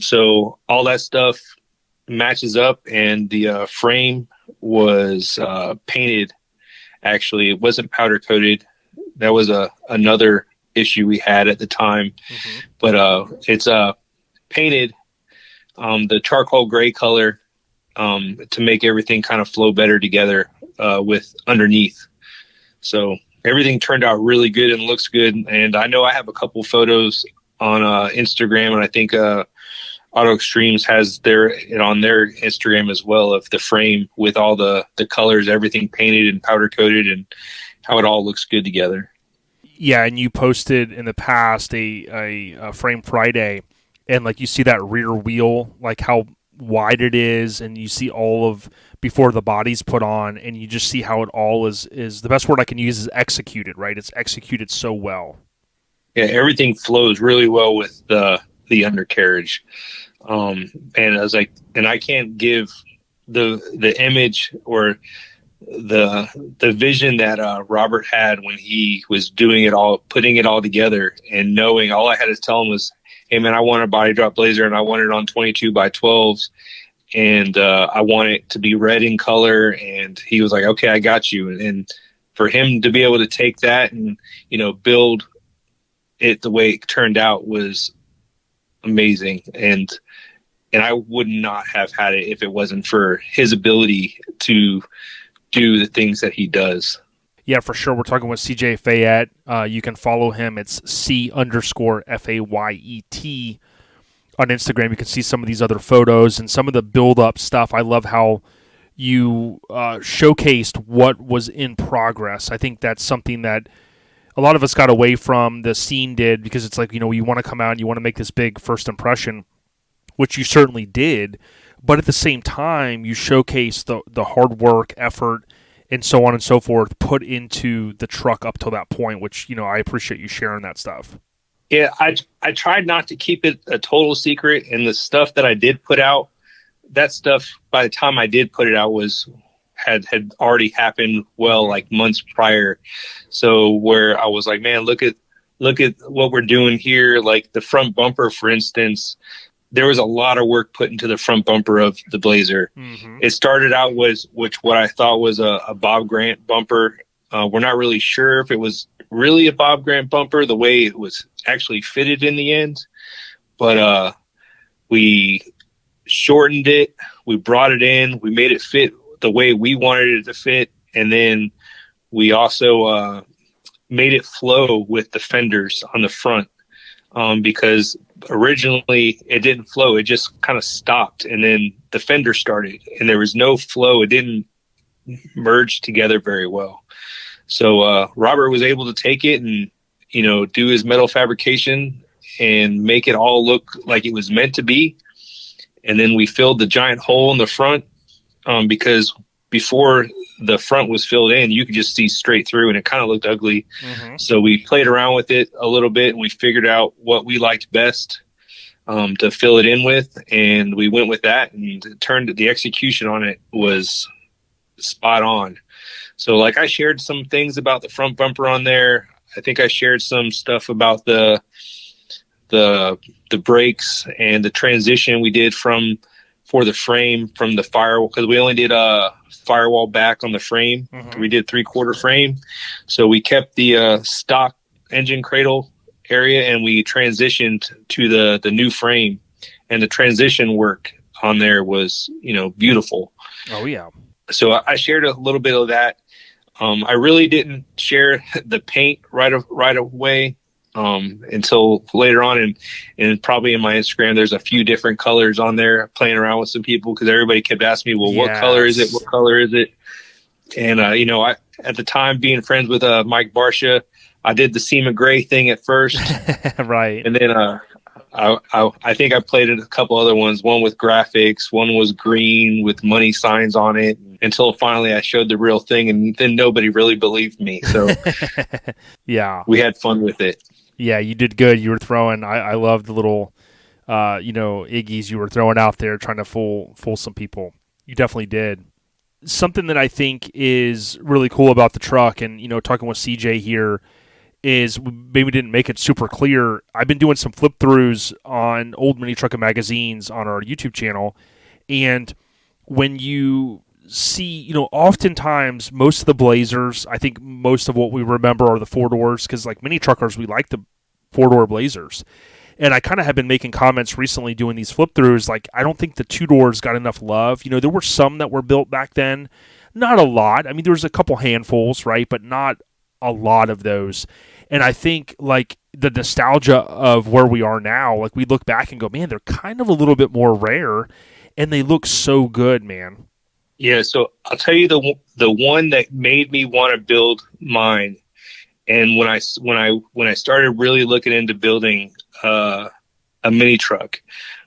So all that stuff matches up, and the frame was painted. Actually, it wasn't powder coated. That was another issue we had at the time. Mm-hmm. But it's painted the charcoal gray color to make everything kind of flow better together with underneath. So everything turned out really good and looks good. And I know I have a couple photos on Instagram, and I think Auto Extremes has it on their Instagram as well, of the frame with all the colors, everything painted and powder coated, and how it all looks good together. Yeah, and you posted in the past a Frame Friday, and like you see that rear wheel, like how wide it is, and you see all of before the body's put on, and you just see how it all is the best word I can use is executed, right? It's executed so well. Yeah, everything flows really well with the undercarriage. And I can't give the image or the vision that Robert had when he was doing it all, putting it all together, and knowing all I had to tell him was, hey man, I want a body drop Blazer, and I want it on 22 by 12s, and I want it to be red in color. And he was like, okay, I got you. And for him to be able to take that and, build it the way it turned out was amazing. And I would not have had it if it wasn't for his ability to do the things that he does. Yeah, for sure. We're talking with CJ Fayet. You can follow him. It's C_FAYET on Instagram. You can see some of these other photos and some of the build-up stuff. I love how you showcased what was in progress. I think that's something that a lot of us got away from, the scene did, because it's like, you want to come out and you want to make this big first impression, which you certainly did. But at the same time, you showcase the hard work, effort, and so on and so forth put into the truck up till that point, which, I appreciate you sharing that stuff. Yeah, I tried not to keep it a total secret, and the stuff that I did put out, that stuff, by the time I did put it out, had already happened like months prior. So where I was like, man, look at what we're doing here. Like the front bumper, for instance, there was a lot of work put into the front bumper of the Blazer. Mm-hmm. It started out what I thought was a Bob Grant bumper. We're not really sure if it was really a Bob Grant bumper, the way it was actually fitted in the end. But we shortened it. We brought it in. We made it fit the way we wanted it to fit. And then we also made it flow with the fenders on the front, because originally it didn't flow. It just kind of stopped, and then the fender started and there was no flow. It didn't merge together very well. So Robert was able to take it and, do his metal fabrication and make it all look like it was meant to be. And then we filled the giant hole in the front, because before the front was filled in, you could just see straight through, and it kind of looked ugly. Mm-hmm. So we played around with it a little bit, and we figured out what we liked best to fill it in with, and we went with that. And the execution on it was spot on. So like, I shared some things about the front bumper on there. I think I shared some stuff about the brakes and the transition we did from for the frame from the firewall, because we only did a firewall back on the frame. We did 3/4 frame. So we kept the stock engine cradle area and we transitioned to the new frame, and the transition work on there was, beautiful. Oh yeah. So I shared a little bit of that. I really didn't share the paint right away until later on, and probably in my Instagram there's a few different colors on there, playing around with some people, because everybody kept asking me, well, what color is it? What color is it? And I at the time, being friends with Mike Barsha, I did the SEMA gray thing at first, right? And then I think I played a couple other ones. One with graphics, one was green with money signs on it. Until finally I showed the real thing, and then nobody really believed me. So yeah, we had fun with it. Yeah, you did good. You were throwing. I love the little, Iggy's you were throwing out there, trying to fool some people. You definitely did. Something that I think is really cool about the truck, and talking with CJ here, is maybe we didn't make it super clear. I've been doing some flip throughs on old Mini Truckin magazines on our YouTube channel, and when you see, oftentimes most of the Blazers, I think most of what we remember are the 4-doors, because like mini truckers, we like the 4-door Blazers. And I kind of have been making comments recently doing these flip throughs, like I don't think the 2-doors got enough love. There were some that were built back then, not a lot. I mean, there was a couple handfuls, right, but not a lot of those. And I think like the nostalgia of where we are now, like we look back and go, man, they're kind of a little bit more rare, and they look so good, man. Yeah, so I'll tell you the one that made me want to build mine, and when I started really looking into building a mini truck,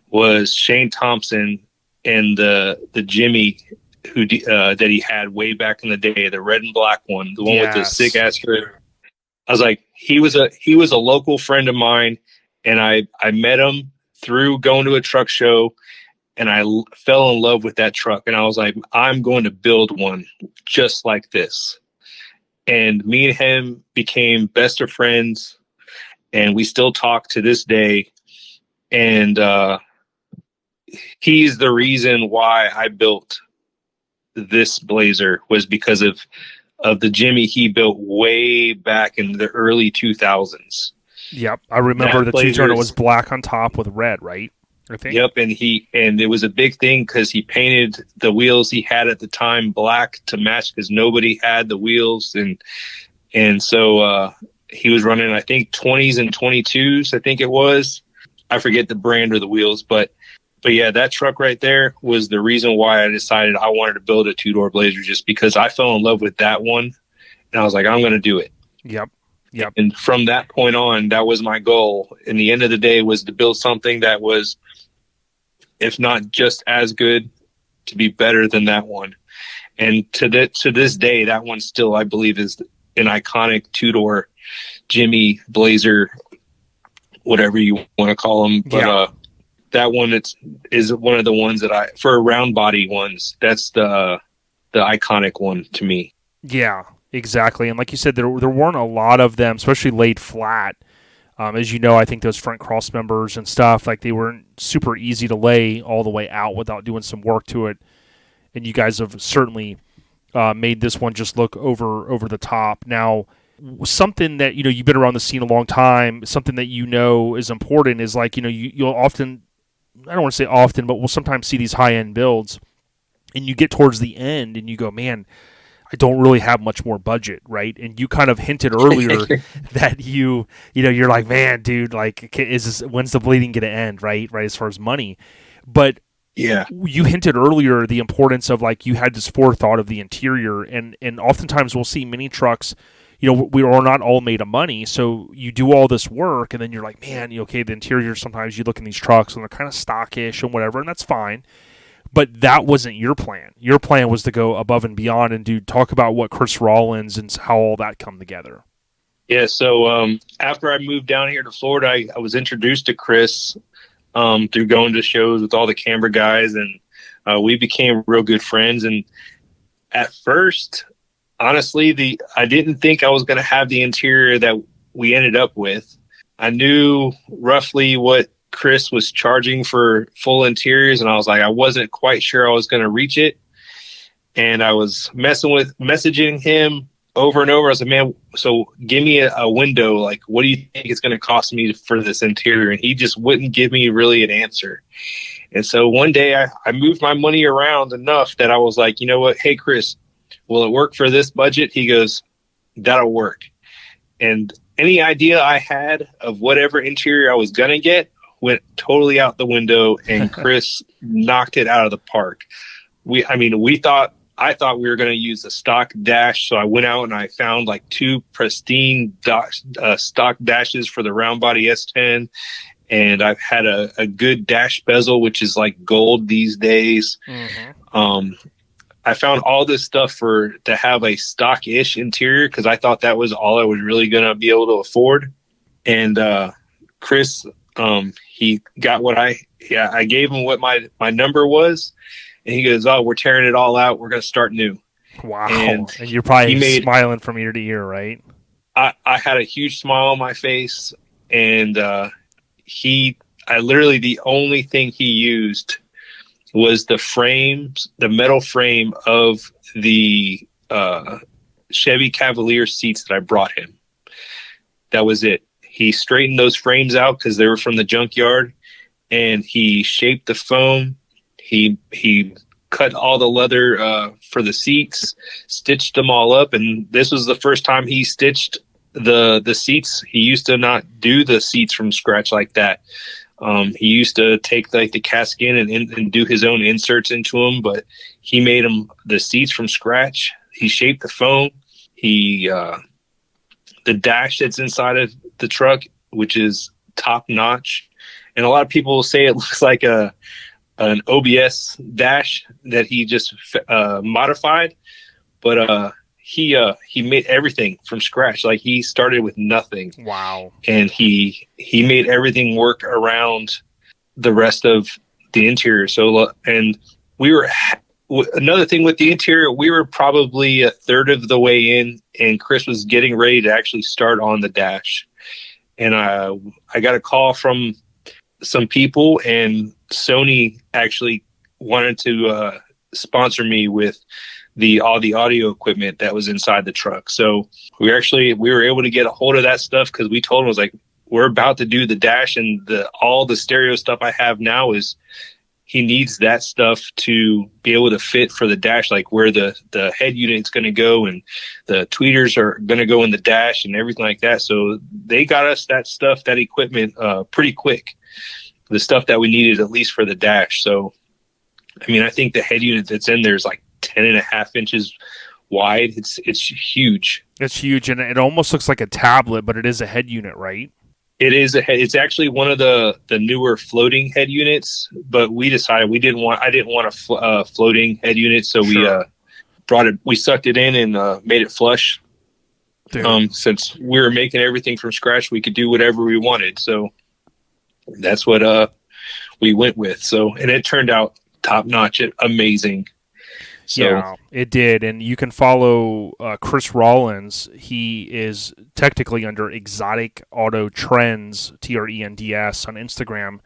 was Shane Thompson and the Jimmy that he had way back in the day, the red and black one, the one with the sick ass hood. I was like, he was a local friend of mine, and I met him through going to a truck show. And I fell in love with that truck. And I was like, I'm going to build one just like this. And me and him became best of friends. And we still talk to this day. And he's the reason why I built this Blazer, was because of the Jimmy he built way back in the early 2000s. Yep. I remember the two-turner was black on top with red, right? I think. Yep, and it was a big thing because he painted the wheels he had at the time black to match, because nobody had the wheels, and so he was running, I think, 20s and 22s. I think it was. I forget the brand or the wheels, but yeah, that truck right there was the reason why I decided I wanted to build a 2-door Blazer, just because I fell in love with that one, and I was like, I'm going to do it. Yep. And from that point on, that was my goal. And the end of the day was to build something that was, if not just as good, to be better than that one. And to this day, that one still, I believe, is an iconic 2-door Jimmy Blazer, whatever you want to call them. But that one is one of the ones that for round body ones, that's the iconic one to me. Yeah, exactly. And like you said, there weren't a lot of them, especially laid flat. As you know, I think those front cross members and stuff, like they weren't super easy to lay all the way out without doing some work to it. And you guys have certainly made this one just look over the top. Now, something that, you've been around the scene a long time, something that is important is like, you'll often, I don't want to say often, but we'll sometimes see these high-end builds, and you get towards the end and you go, man, I don't really have much more budget, right? And you kind of hinted earlier that you're like, man, dude, like, when's the bleeding going to end, right? Right, as far as money. But yeah, you hinted earlier the importance of, like, you had this forethought of the interior, and oftentimes we'll see mini trucks, we are not all made of money, so you do all this work, and then you're like, man, okay, the interior, sometimes you look in these trucks, and they're kind of stockish and whatever, and that's fine. But that wasn't your plan. Your plan was to go above and beyond, and talk about what Chris Rawlins and how all that come together. Yeah, so after I moved down here to Florida, I was introduced to Chris through going to shows with all the camera guys, and we became real good friends. And at first, honestly, I didn't think I was going to have the interior that we ended up with. I knew roughly what Chris was charging for full interiors, and I was like, I wasn't quite sure I was going to reach it. And I was messaging him over and over. I was like, man, so give me a window. Like, what do you think it's going to cost me for this interior? And he just wouldn't give me really an answer. And so one day I moved my money around enough that I was like, you know what? Hey, Chris, will it work for this budget? He goes, that'll work. And any idea I had of whatever interior I was going to get went totally out the window, and Chris knocked it out of the park. I thought we were going to use a stock dash. So I went out and I found like 2 pristine stock dashes for the round body S10. And I've had a good dash bezel, which is like gold these days. Mm-hmm. I found all this stuff to have a stock-ish interior, because I thought that was all I was really going to be able to afford. And Chris, he got I gave him what my number was, and he goes, "Oh, we're tearing it all out. We're going to start new." Wow! And you're probably smiling from ear to ear, right? I had a huge smile on my face, and I literally, the only thing he used was the metal frame of the Chevy Cavalier seats that I brought him. That was it. He straightened those frames out because they were from the junkyard, and he shaped the foam. He cut all the leather for the seats, stitched them all up, and this was the first time he stitched the seats. He used to not do the seats from scratch like that. He used to take like the casket and do his own inserts into them, but he made the seats from scratch. He shaped the foam. The dash that's inside of the truck, which is top notch, and a lot of people will say it looks like an OBS dash that he just modified, but he made everything from scratch. Like, he started with nothing. Wow. And he made everything work around the rest of the interior. So, and another thing with the interior, we were probably a third of the way in, and Chris was getting ready to actually start on the dash. And I got a call from some people, and Sony actually wanted to sponsor me with all the audio equipment that was inside the truck. So we were able to get a hold of that stuff, because we told him, was like, we're about to do the dash, and all the stereo stuff I have now is, he needs that stuff to be able to fit for the dash, like where the head unit's going to go, and the tweeters are going to go in the dash and everything like that. So they got us that stuff, that equipment, pretty quick. The stuff that we needed, at least for the dash. So, I mean, I think the head unit that's in there is like 10.5 inches wide. It's huge. It's huge, and it almost looks like a tablet, but it is a head unit, right? It is a head. It's actually one of the newer floating head units, but we decided I didn't want a floating head unit, so sure. We sucked it in and made it flush. Since we were making everything from scratch, we could do whatever we wanted. So that's what we went with. So, and it turned out top notch, amazing. So, yeah, it did. And you can follow Chris Rawlins. He is technically under Exotic Auto Trends, TRENDS, on Instagram.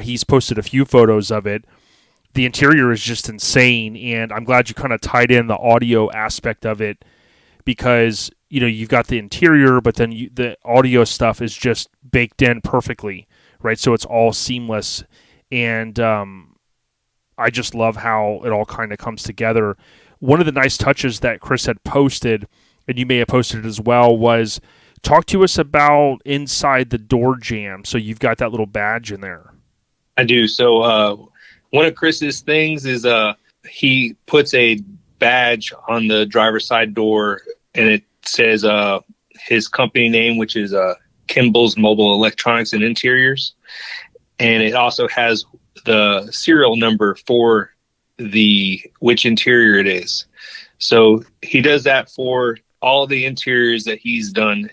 He's posted a few photos of it. The interior is just insane, and I'm glad you kind of tied in the audio aspect of it, because you've got the interior, but then the audio stuff is just baked in perfectly, right? So it's all seamless, and I just love how it all kind of comes together. One of the nice touches that Chris had posted, and you may have posted it as well, was talk to us about inside the door jamb. So you've got that little badge in there. I do. So one of Chris's things is he puts a badge on the driver's side door, and it says his company name, which is Kimball's Mobile Electronics and Interiors. And it also has the serial number for which interior it is. So he does that for all the interiors that he's done.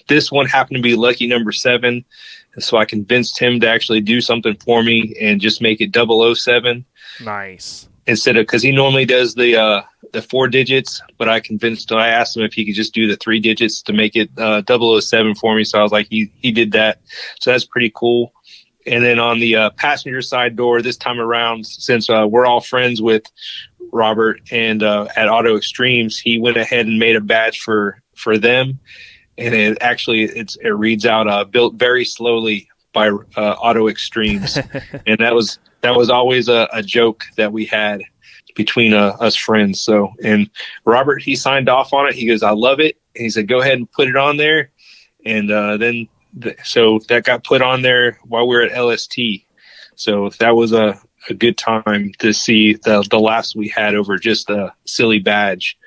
This one happened to be lucky number 7. So I convinced him to actually do something for me and just make it 007. Nice. Instead of, because he normally does the 4 digits, but I asked him if he could just do the 3 digits to make it 007 for me. So I was like, he did that. So that's pretty cool. And then on the passenger side door this time around, since we're all friends with Robert and at Auto Extremes, he went ahead and made a badge for them. And it reads out built very slowly by Auto Extremes. And that was always a joke that we had between us friends. So, and Robert, he signed off on it. He goes, I love it. And he said, go ahead and put it on there. And so that got put on there while we were at LST. So that was a good time to see the laughs we had over just a silly badge.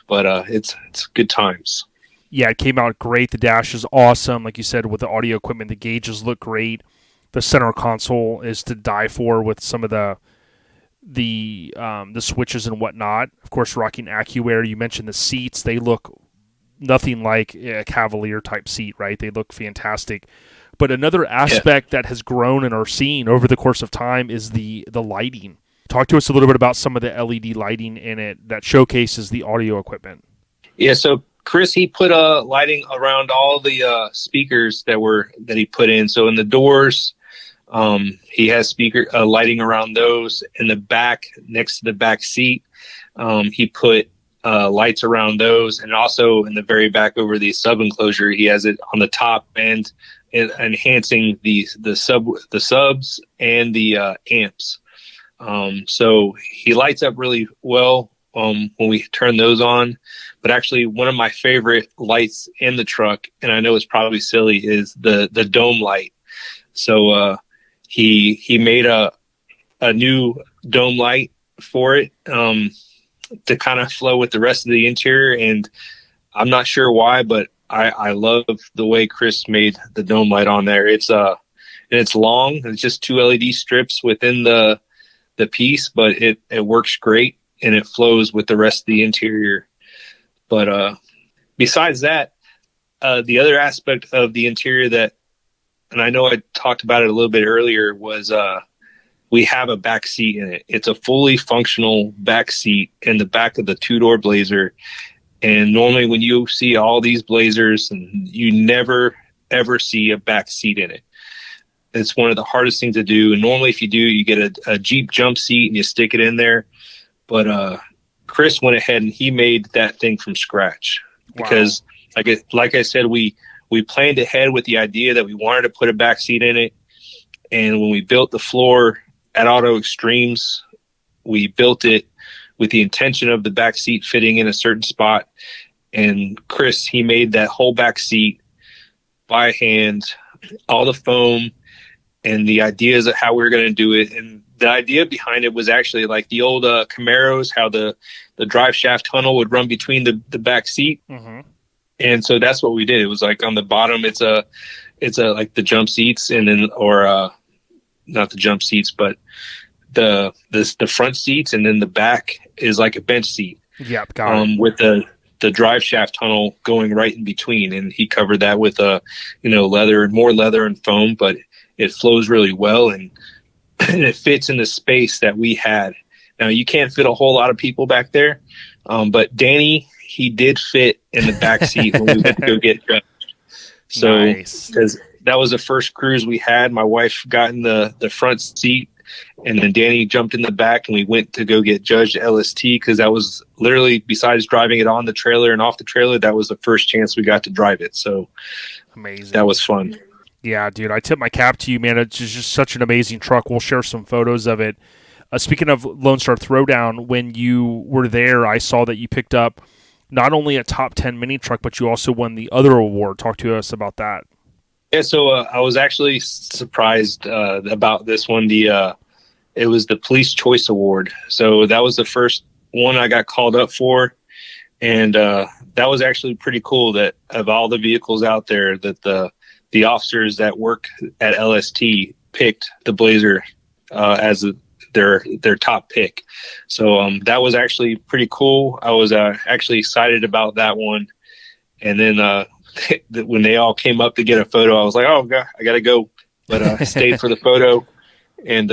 But it's good times. Yeah, it came out great. The dash is awesome. Like you said, with the audio equipment, the gauges look great. The center console is to die for with some of the switches and whatnot. Of course, rocking AccuAir. You mentioned the seats. They look nothing like a Cavalier type seat, right? They look fantastic. But another aspect that has grown in our scene over the course of time is the lighting. Talk to us a little bit about some of the LED lighting in it that showcases the audio equipment. Yeah, so Chris, he put lighting around all the speakers that he put in. So in the doors, he has speaker lighting around those. In the back, next to the back seat, he put lights around those, and also in the very back over the sub enclosure, he has it on the top and enhancing the subs and the amps. So he lights up really well when we turn those on. But actually, one of my favorite lights in the truck, and I know it's probably silly, is the dome light. So he made a new dome light for it to kind of flow with the rest of the interior. And I'm not sure why, but I love the way Chris made the dome light on there. It's long. It's just 2 LED strips within the piece, but it works great and it flows with the rest of the interior. But besides that, the other aspect of the interior that, and I know I talked about it a little bit earlier, was we have a back seat in it. It's a fully functional back seat in the back of the 2-door Blazer. And normally when you see all these Blazers, you never, ever see a back seat in it. It's one of the hardest things to do. And normally if you do, you get a Jeep jump seat and you stick it in there. But Chris went ahead and he made that thing from scratch. Because like I said, we planned ahead with the idea that we wanted to put a back seat in it. And when we built the floor at Auto Extremes, we built it with the intention of the back seat fitting in a certain spot. And Chris, he made that whole back seat by hand, all the foam and the ideas of how we were going to do it. And the idea behind it was actually like the old Camaros, how the drive shaft tunnel would run between the back seat. Mm-hmm. And so that's what we did. It was like on the bottom, it's a like the jump seats, and then, or not the jump seats, but the front seats, and then the back is like a bench seat. Yep, got it. With the drive shaft tunnel going right in between, and he covered that with leather, more leather and foam, but it flows really well and it fits in the space that we had. Now you can't fit a whole lot of people back there, but Danny, he did fit in the back seat when we went to go get judged. So because that was the first cruise we had, my wife got in the front seat, and then Danny jumped in the back, and we went to go get judged at LST, because that was literally, besides driving it on the trailer and off the trailer, that was the first chance we got to drive it. So amazing. That was fun. Yeah, dude, I tip my cap to you, man. It's just such an amazing truck. We'll share some photos of it. Speaking of Lone Star Throwdown, when you were there, I saw that you picked up not only a top 10 mini truck, but you also won the other award. Talk to us about that. Yeah, so I was actually surprised about this one. It was the Police Choice Award. So that was the first one I got called up for. And that was actually pretty cool that of all the vehicles out there, that the officers that work at LST picked the Blazer as their top pick. So that was actually pretty cool. I was actually excited about that one. And then when they all came up to get a photo, I was like, oh God, I gotta go. But I stayed for the photo. And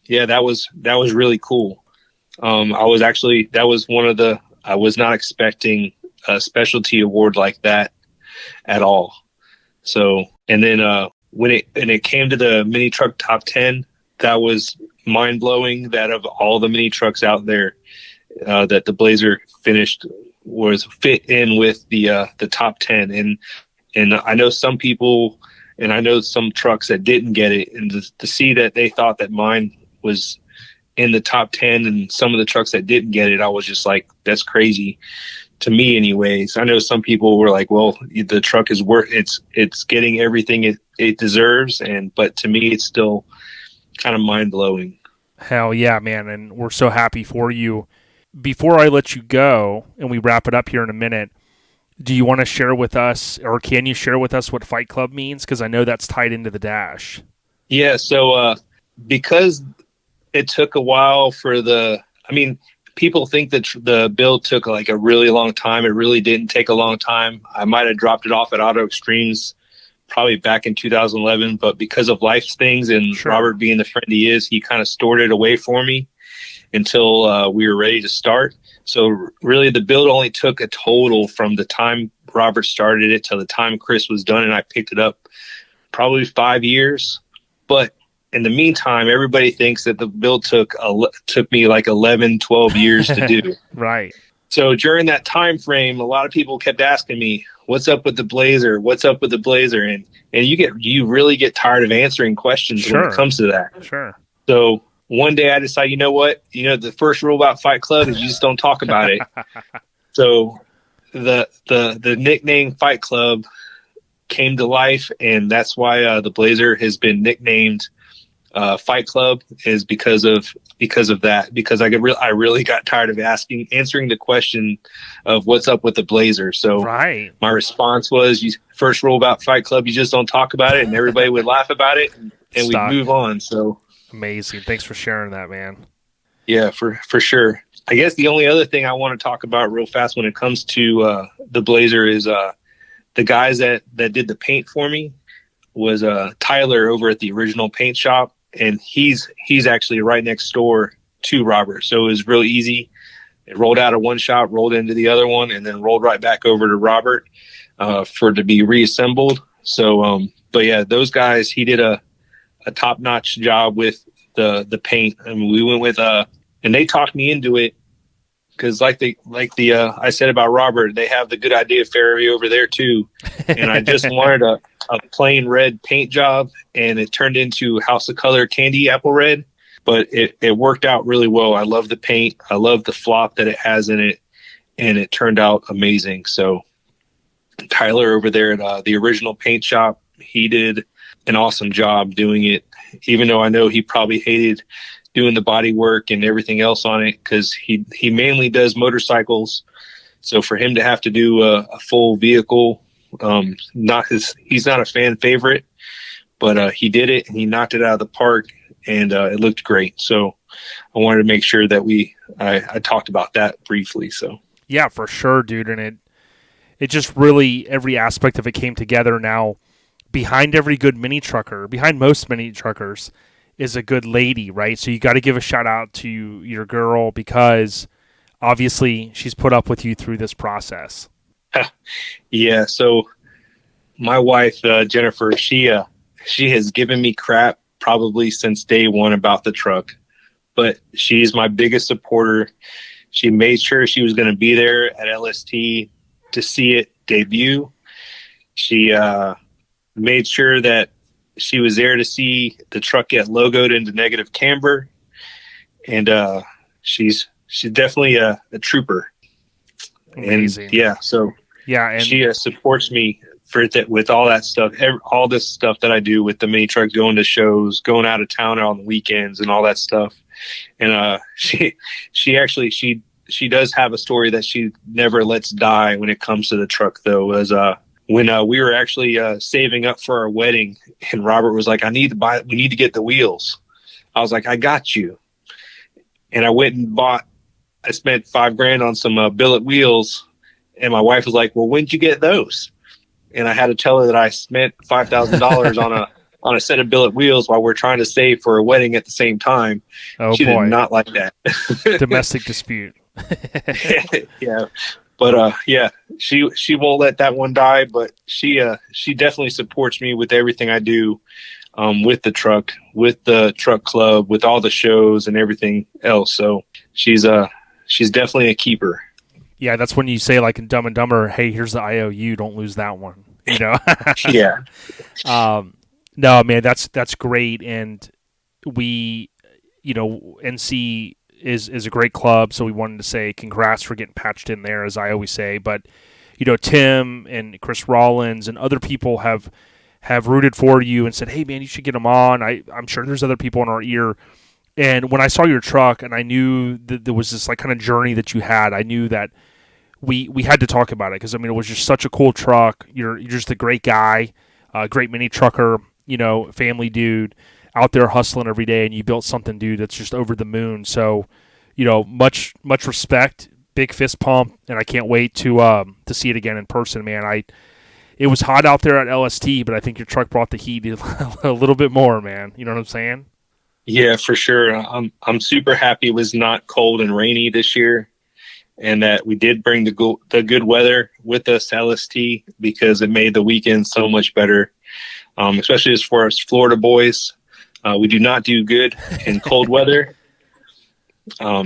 yeah, that was really cool. I was not expecting a specialty award like that at all. So, and then when it came to the mini truck top 10, that was mind blowing. That of all the mini trucks out there, that the Blazer finished was fit in with the top 10. And I know some people, and I know some trucks that didn't get it, and to see that they thought that mine was in the top 10 and some of the trucks that didn't get it, I was just like, that's crazy to me anyways. I know some people were like, well, the truck is worth it's getting everything it deserves, but to me it's still kind of mind blowing. Hell yeah, man, and we're so happy for you. Before I let you go and we wrap it up here in a minute, do you want to share with us, or can you share with us what Fight Club means? Because I know that's tied into the dash. Yeah, so because it took a while for people think that the build took like a really long time. It really didn't take a long time. I might have dropped it off at Auto Extremes probably back in 2011, but because of life things and Sure. Robert being the friend he is, he kind of stored it away for me until we were ready to start. So really the build only took a total from the time Robert started it till the time Chris was done and I picked it up, probably 5 years. But in the meantime, everybody thinks that the build took me like 11, 12 years to do. Right. So during that time frame, a lot of people kept asking me, what's up with the Blazer? What's up with the Blazer? And you really get tired of answering questions Sure. when it comes to that. Sure. So one day I decided, you know what? The first rule about Fight Club is you just don't talk about it. So the nickname Fight Club came to life, and that's why the Blazer has been nicknamed Fight Club, is because of that. Because I really got tired of answering the question of what's up with the Blazer. So right. My response was, first rule about Fight Club, you just don't talk about it, and everybody would laugh about it, and we'd move on. So amazing. Thanks for sharing that, man. Yeah, for sure. I guess the only other thing I want to talk about real fast when it comes to the Blazer is the guys that did the paint for me was Tyler over at the Original Paint Shop. And he's actually right next door to Robert. So it was real easy. It rolled out of one shop, rolled into the other one, and then rolled right back over to Robert for it to be reassembled. So, but yeah, those guys, he did a top-notch job with the paint. I mean, we went with, and they talked me into it because like I said about Robert, they have the Good Idea Fairy over there too. And I just wanted a plain red paint job, and it turned into House of Color Candy Apple Red, but it worked out really well. I love the paint. I love the flop that it has in it, and it turned out amazing. So Tyler over there at the Original Paint Shop, he did an awesome job doing it, even though I know he probably hated doing the body work and everything else on it because he mainly does motorcycles. So for him to have to do a full vehicle, he's not a fan favorite, but he did it and he knocked it out of the park, and it looked great. So I wanted to make sure that I talked about that briefly. So yeah, for sure, dude. And it just really, every aspect of it came together. Now behind every good mini trucker, behind most mini truckers, is a good lady, right? So you got to give a shout out to your girl because obviously she's put up with you through this process. Yeah. So my wife, Jennifer, she has given me crap probably since day one about the truck, but she's my biggest supporter. She made sure she was going to be there at LST to see it debut. She made sure that she was there to see the truck get logoed into negative camber, and she's definitly a trooper. Amazing. And yeah, so yeah, and she supports me for that with all that stuff, all this stuff that I do with the mini truck, going to shows, going out of town on the weekends, and all that stuff. And she does have a story that she never lets die when it comes to the truck, though. As when we were actually saving up for our wedding, and Robert was like, we need to get the wheels. I was like, I got you. And I went and I spent $5,000 on some billet wheels. And my wife was like, well, when'd you get those? And I had to tell her that I spent $5,000 on a set of billet wheels while we're trying to save for a wedding at the same time. Oh, she boy. did not like that. Domestic dispute. Yeah. But yeah, she won't let that one die. But she definitely supports me with everything I do, with the truck, with the truck club, with all the shows and everything else. So she's definitely a keeper. Yeah, that's when you say, like in Dumb and Dumber, hey, here's the IOU, don't lose that one. You know? Yeah. No, man, that's great. And we, NC is a great club, so we wanted to say congrats for getting patched in there, as I always say. But, Tim and Chris Rawlins and other people have rooted for you and said, hey, man, you should get them on. I'm sure there's other people in our ear. And when I saw your truck and I knew that there was this like kind of journey that you had, I knew that we had to talk about it because, it was just such a cool truck. You're just a great guy, great mini trucker, family dude out there hustling every day, and you built something, dude, that's just over the moon. So, much respect, big fist pump, and I can't wait to see it again in person, man. It was hot out there at LST, but I think your truck brought the heat a little bit more, man. You know what I'm saying? Yeah, for sure. I'm super happy it was not cold and rainy this year, and that we did bring the good weather with us to LST, because it made the weekend so much better, especially as far as Florida boys. We do not do good in cold weather.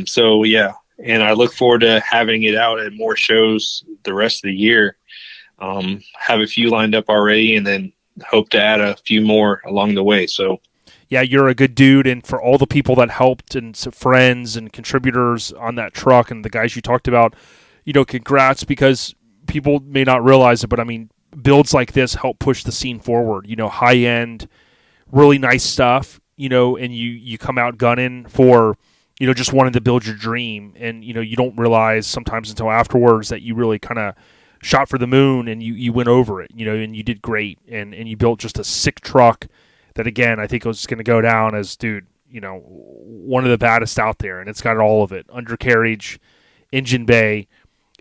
So, yeah, and I look forward to having it out at more shows the rest of the year. Have a few lined up already, and then hope to add a few more along the way. So, yeah, you're a good dude, and for all the people that helped and some friends and contributors on that truck and the guys you talked about, congrats, because people may not realize it, but builds like this help push the scene forward. High end, really nice stuff. And you come out gunning for, just wanting to build your dream, and you don't realize sometimes until afterwards that you really kind of shot for the moon and you went over it. And you did great, and you built just a sick truck. That, again, I think was going to go down as, dude, one of the baddest out there, and it's got all of it: undercarriage, engine bay,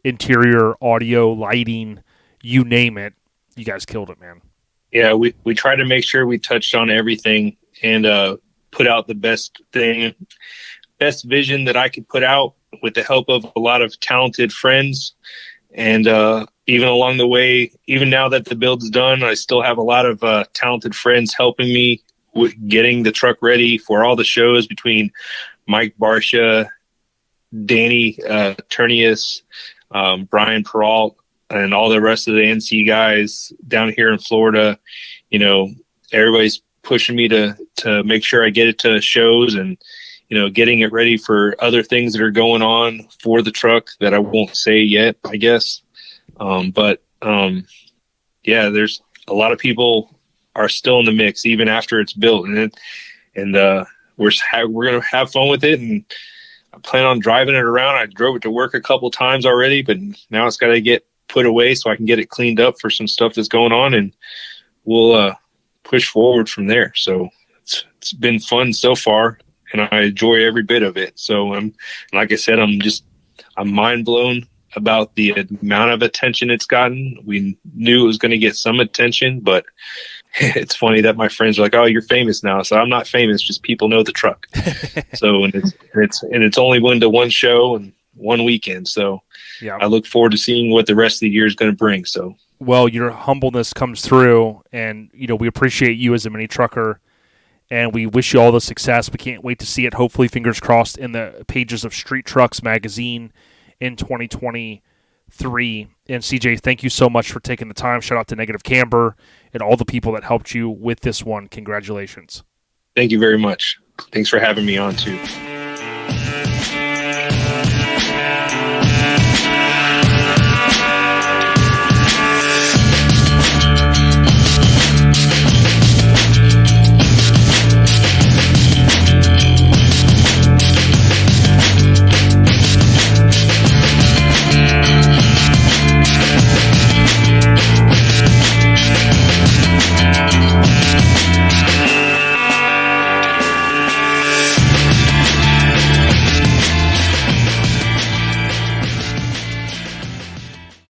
interior, audio, lighting, you name it. You guys killed it, man. Yeah, we tried to make sure we touched on everything and put out the best vision that I could put out with the help of a lot of talented friends. And even along the way, even now that the build's done, I still have a lot of talented friends helping me with getting the truck ready for all the shows, between Mike Barsha, Danny Turnius, Brian Peralt, and all the rest of the NC guys down here in Florida. Everybody's pushing me to make sure I get it to shows, and getting it ready for other things that are going on for the truck that I won't say yet, I guess. Yeah, there's a lot of people are still in the mix even after it's built, and we're going to have fun with it. And I plan on driving it around. I drove it to work a couple times already, but now it's got to get put away so I can get it cleaned up for some stuff that's going on, and we'll push forward from there. So it's been fun so far, and I enjoy every bit of it. So like I said, I'm mind blown about the amount of attention it's gotten. We knew it was going to get some attention, but it's funny that my friends are like, "Oh, you're famous now." So I'm not famous; just people know the truck. So and it's only went to one show and one weekend. So yeah, I look forward to seeing what the rest of the year is going to bring. So, well, your humbleness comes through, and we appreciate you as a mini trucker. And we wish you all the success. We can't wait to see it, hopefully, fingers crossed, in the pages of Street Trucks magazine in 2023. And CJ, thank you so much for taking the time. Shout out to Negative Camber and all the people that helped you with this one. Congratulations. Thank you very much. Thanks for having me on, too.